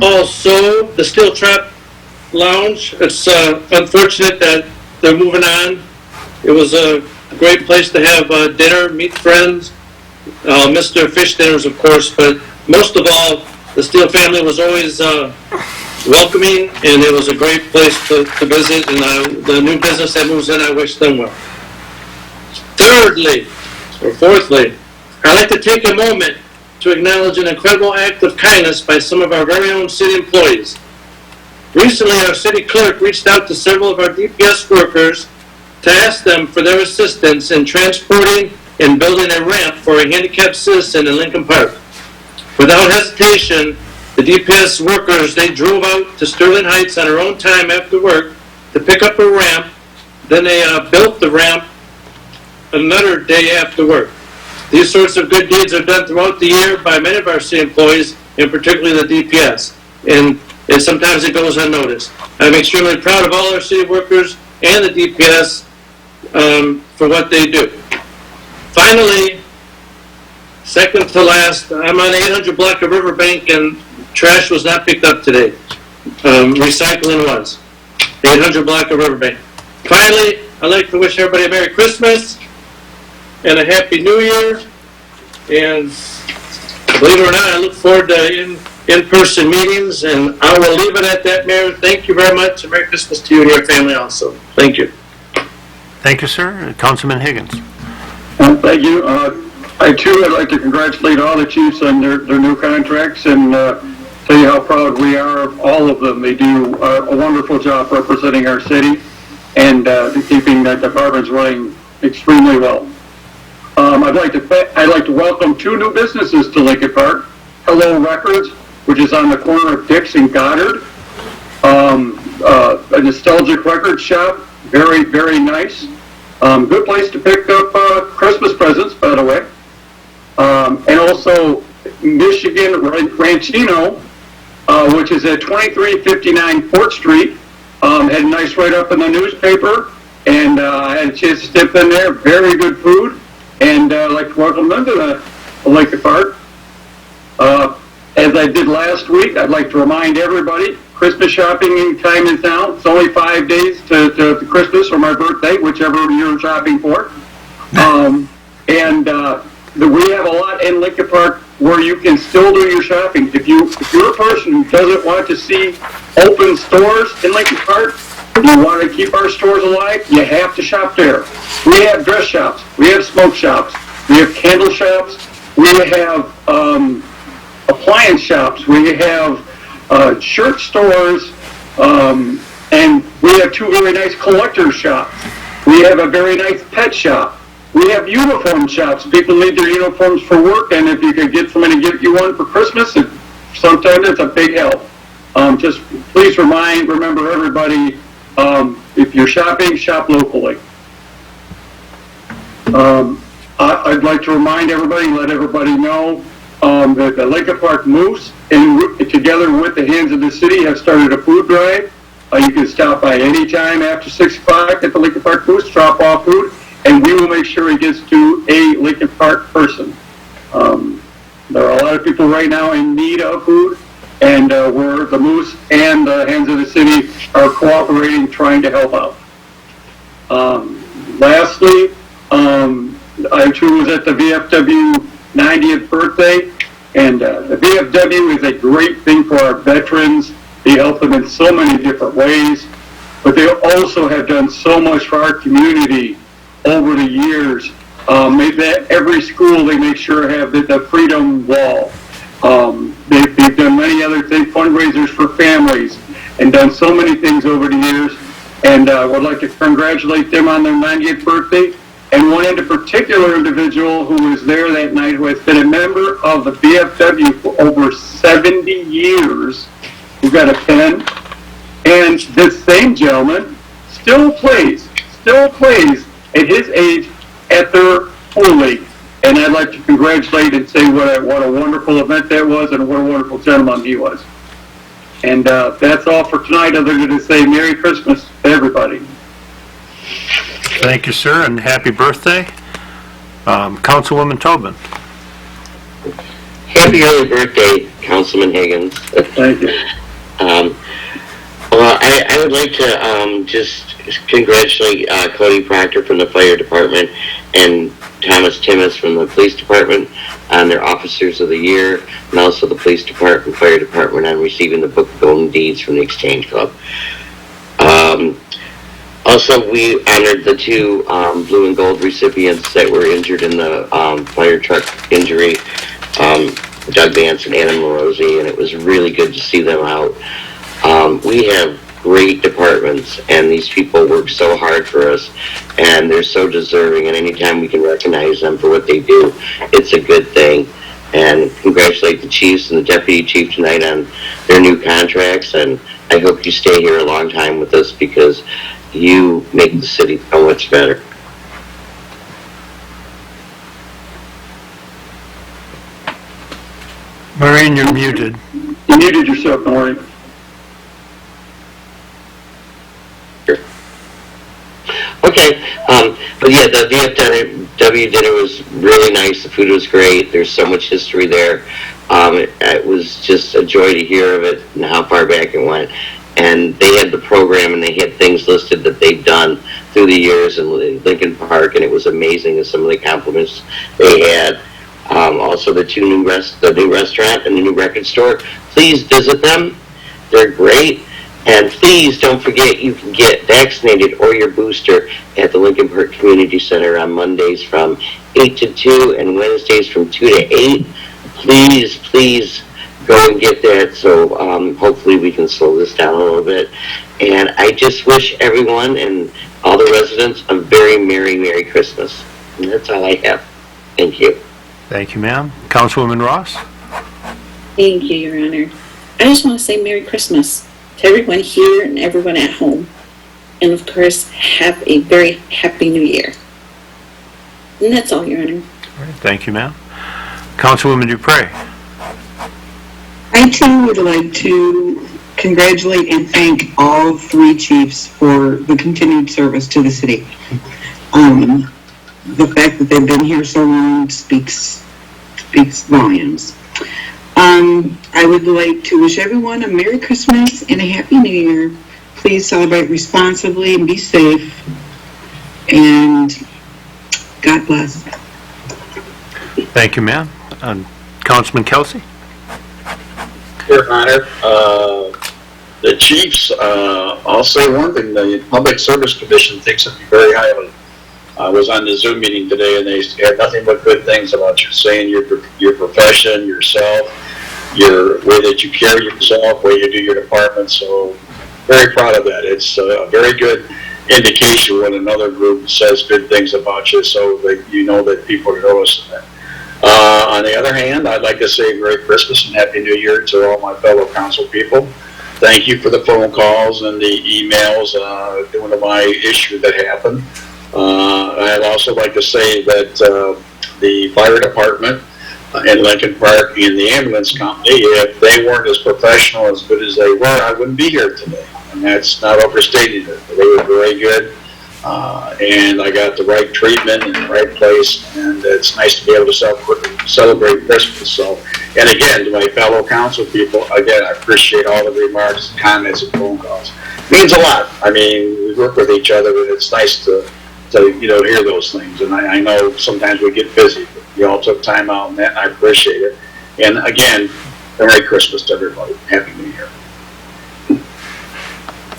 Also, the Steel Trap Lounge, it's unfortunate that they're moving on. It was a great place to have dinner, meet friends, miss their fish dinners, of course, but most of all, the Steel family was always welcoming, and it was a great place to visit, and the new business that moves in, I wish them well. Fourthly, I'd like to take a moment to acknowledge an incredible act of kindness by some of our very own city employees. Recently, our city clerk reached out to several of our DPS workers to ask them for their assistance in transporting and building a ramp for a handicapped citizen in Lincoln Park. Without hesitation, the DPS workers, they drove out to Sterling Heights on their own time after work to pick up a ramp. Then they built the ramp another day after work. These sorts of good deeds are done throughout the year by many of our city employees, and particularly the DPS. And sometimes it goes unnoticed. I'm extremely proud of all our city workers and the DPS for what they do. Finally, second to last, I'm on 800 block of Riverbank, and trash was not picked up today. Recycling was. 800 block of Riverbank. Finally, I'd like to wish everybody a Merry Christmas and a Happy New Year. And believe it or not, I look forward to in-person meetings, and I will leave it at that, Mayor. Thank you very much, and Merry Christmas to you and your family also. Thank you. Thank you, sir. Councilman Higgins. Thank you. I too would like to congratulate all the chiefs on their new contracts, and tell you how proud we are of all of them. They do a wonderful job representing our city and keeping the departments running extremely well. I'd like to welcome two new businesses to Lincoln Park. Hello Records, which is on the corner of Dix and Goddard. A nostalgic record shop, very, very nice. Good place to pick up Christmas presents, by the way. And also Michigan Ranchino, which is at 2359 Port Street. Had a nice write-up in the newspaper, and I had a chance to step in there. Very good food, and I'd like to welcome them to Lincoln Park. As I did last week, I'd like to remind everybody, Christmas shopping time is now. It's only 5 days to Christmas or my birthday, whichever you're shopping for. We have a lot in Lincoln Park where you can still do your shopping. If you're a person who doesn't want to see open stores in Lincoln Park, you want to keep our stores alive, you have to shop there. We have dress shops, we have smoke shops, we have candle shops, we have appliance shops, we have shirt stores, and we have two very nice collector shops. We have a very nice pet shop. We have uniform shops. People need their uniforms for work, and if you could get somebody to get you one for Christmas, sometimes it's a big help. Just please remember everybody, if you're shopping, shop locally. I'd like to remind everybody, let everybody know that the Lincoln Park Moose, together with the Hands of the City, have started a food drive. You can stop by any time after 6 o'clock at the Lincoln Park Moose, drop off food, and we will make sure it gets to a Lincoln Park person. There are a lot of people right now in need of food, and where the Moose and the Hands of the City are cooperating, trying to help out. Lastly, I too was at the VFW 90th birthday, and the VFW is a great thing for our veterans. They help them in so many different ways, but they also have done so much for our community over the years. Every school they make sure have the Freedom Wall. They've done many other things, fundraisers for families, and done so many things over the years. And I would like to congratulate them on their 90th birthday. And one in particular individual who was there that night, who has been a member of the VFW for over 70 years, who got a pen. And this same gentleman still plays at his age at their pool league. And I'd like to congratulate and say what a wonderful event that was, and what a wonderful gentleman he was. And that's all for tonight, other than to say Merry Christmas to everybody. Thank you, sir, and happy birthday. Councilwoman Tobin. Happy early birthday, Councilman Higgins. Thank you. Well, I would like to just congratulate Cody Proctor from the Fire Department and Thomas Timmis from the Police Department on their Officers of the Year, and also the Police Department, Fire Department on receiving the Book of Golden Deeds from the Exchange Club. Also, we honored the two blue and gold recipients that were injured in the fire truck injury, Doug Vance and Anna Morosi, and it was really good to see them out. We have great departments, and these people work so hard for us, and they're so deserving, and anytime we can recognize them for what they do, it's a good thing. And congratulate the chiefs and the deputy chief tonight on their new contracts, and I hope you stay here a long time with us, because you make the city so much better. Maureen, you're muted. You muted yourself, Maureen. Okay, but yeah, the VFW dinner was really nice. The food was great. There's so much history there. It was just a joy to hear of it and how far back it went. And they had the program, and they had things listed that they've done through the years in Lincoln Park, and it was amazing as some of the compliments they had. Also, the new restaurant and the new record store. Please visit them. They're great. And please don't forget, you can get vaccinated or your booster at the Lincoln Park Community Center on Mondays from 8 to 2 and Wednesdays from 2 to 8. Please go and get that, so hopefully we can slow this down a little bit. And I just wish everyone and all the residents a very Merry Christmas. And that's all I have. Thank you. Thank you, ma'am. Councilwoman Ross? Thank you, Your Honor. I just want to say Merry Christmas to everyone here and everyone at home. And of course, have a very happy New Year. And that's all, Your Honor. All right, thank you, ma'am. Councilwoman Dupre? I too would like to congratulate and thank all three chiefs for the continued service to the city. The fact that they've been here so long speaks volumes. I would like to wish everyone a Merry Christmas and a Happy New Year. Please celebrate responsibly and be safe. And God bless. Thank you, ma'am. Councilman Kelsey? Your Honor, the chiefs, I'll say one thing, the Public Service Commission thinks of you very highly. I was on the Zoom meeting today, and they had nothing but good things about you, saying your profession, yourself, your way that you carry yourself, way you do your department, so very proud of that. It's a very good indication when another group says good things about you, so that you know that people are noticing that. On the other hand, I'd like to say Merry Christmas and Happy New Year to all my fellow council people. Thank you for the phone calls and the emails due to my issue that happened. I'd also like to say that the fire department in Lincoln Park and the ambulance company, if they weren't as professional, as good as they were, I wouldn't be here today. And that's not overstating it. They were very good. And I got the right treatment in the right place, and it's nice to be able to celebrate Christmas. So, and again, to my fellow council people, again, I appreciate all the remarks, comments, and phone calls. It means a lot. I mean, we work with each other, and it's nice to hear those things. And I know sometimes we get busy, but you all took time out, and I appreciate it. And again, Merry Christmas to everybody. Happy New Year.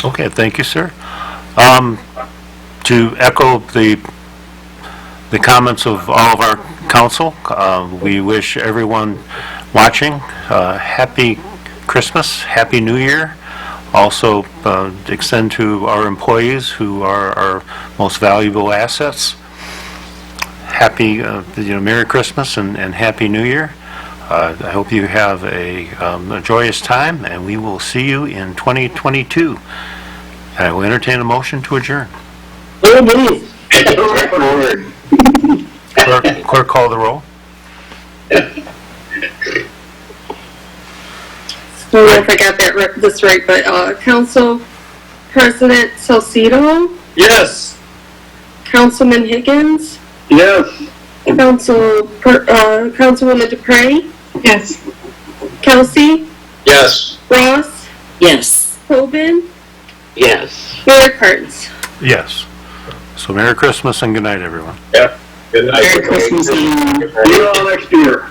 Okay, thank you, sir. To echo the comments of all of our council, we wish everyone watching happy Christmas, Happy New Year. Also extend to our employees who are our most valuable assets. Happy, Merry Christmas and Happy New Year. I hope you have a joyous time, and we will see you in 2022. I will entertain a motion to adjourn. Clerk, call the roll. I don't know if I got this right, but Council President Salcido, Yes. Councilman Higgins, Yes. Councilwoman DePrey, Yes. Kelsey, Yes. Ross, Yes. Tobin, Yes. Mayor Carnes. Yes. So Merry Christmas and good night, everyone. Good night. Merry Christmas. See you all next year.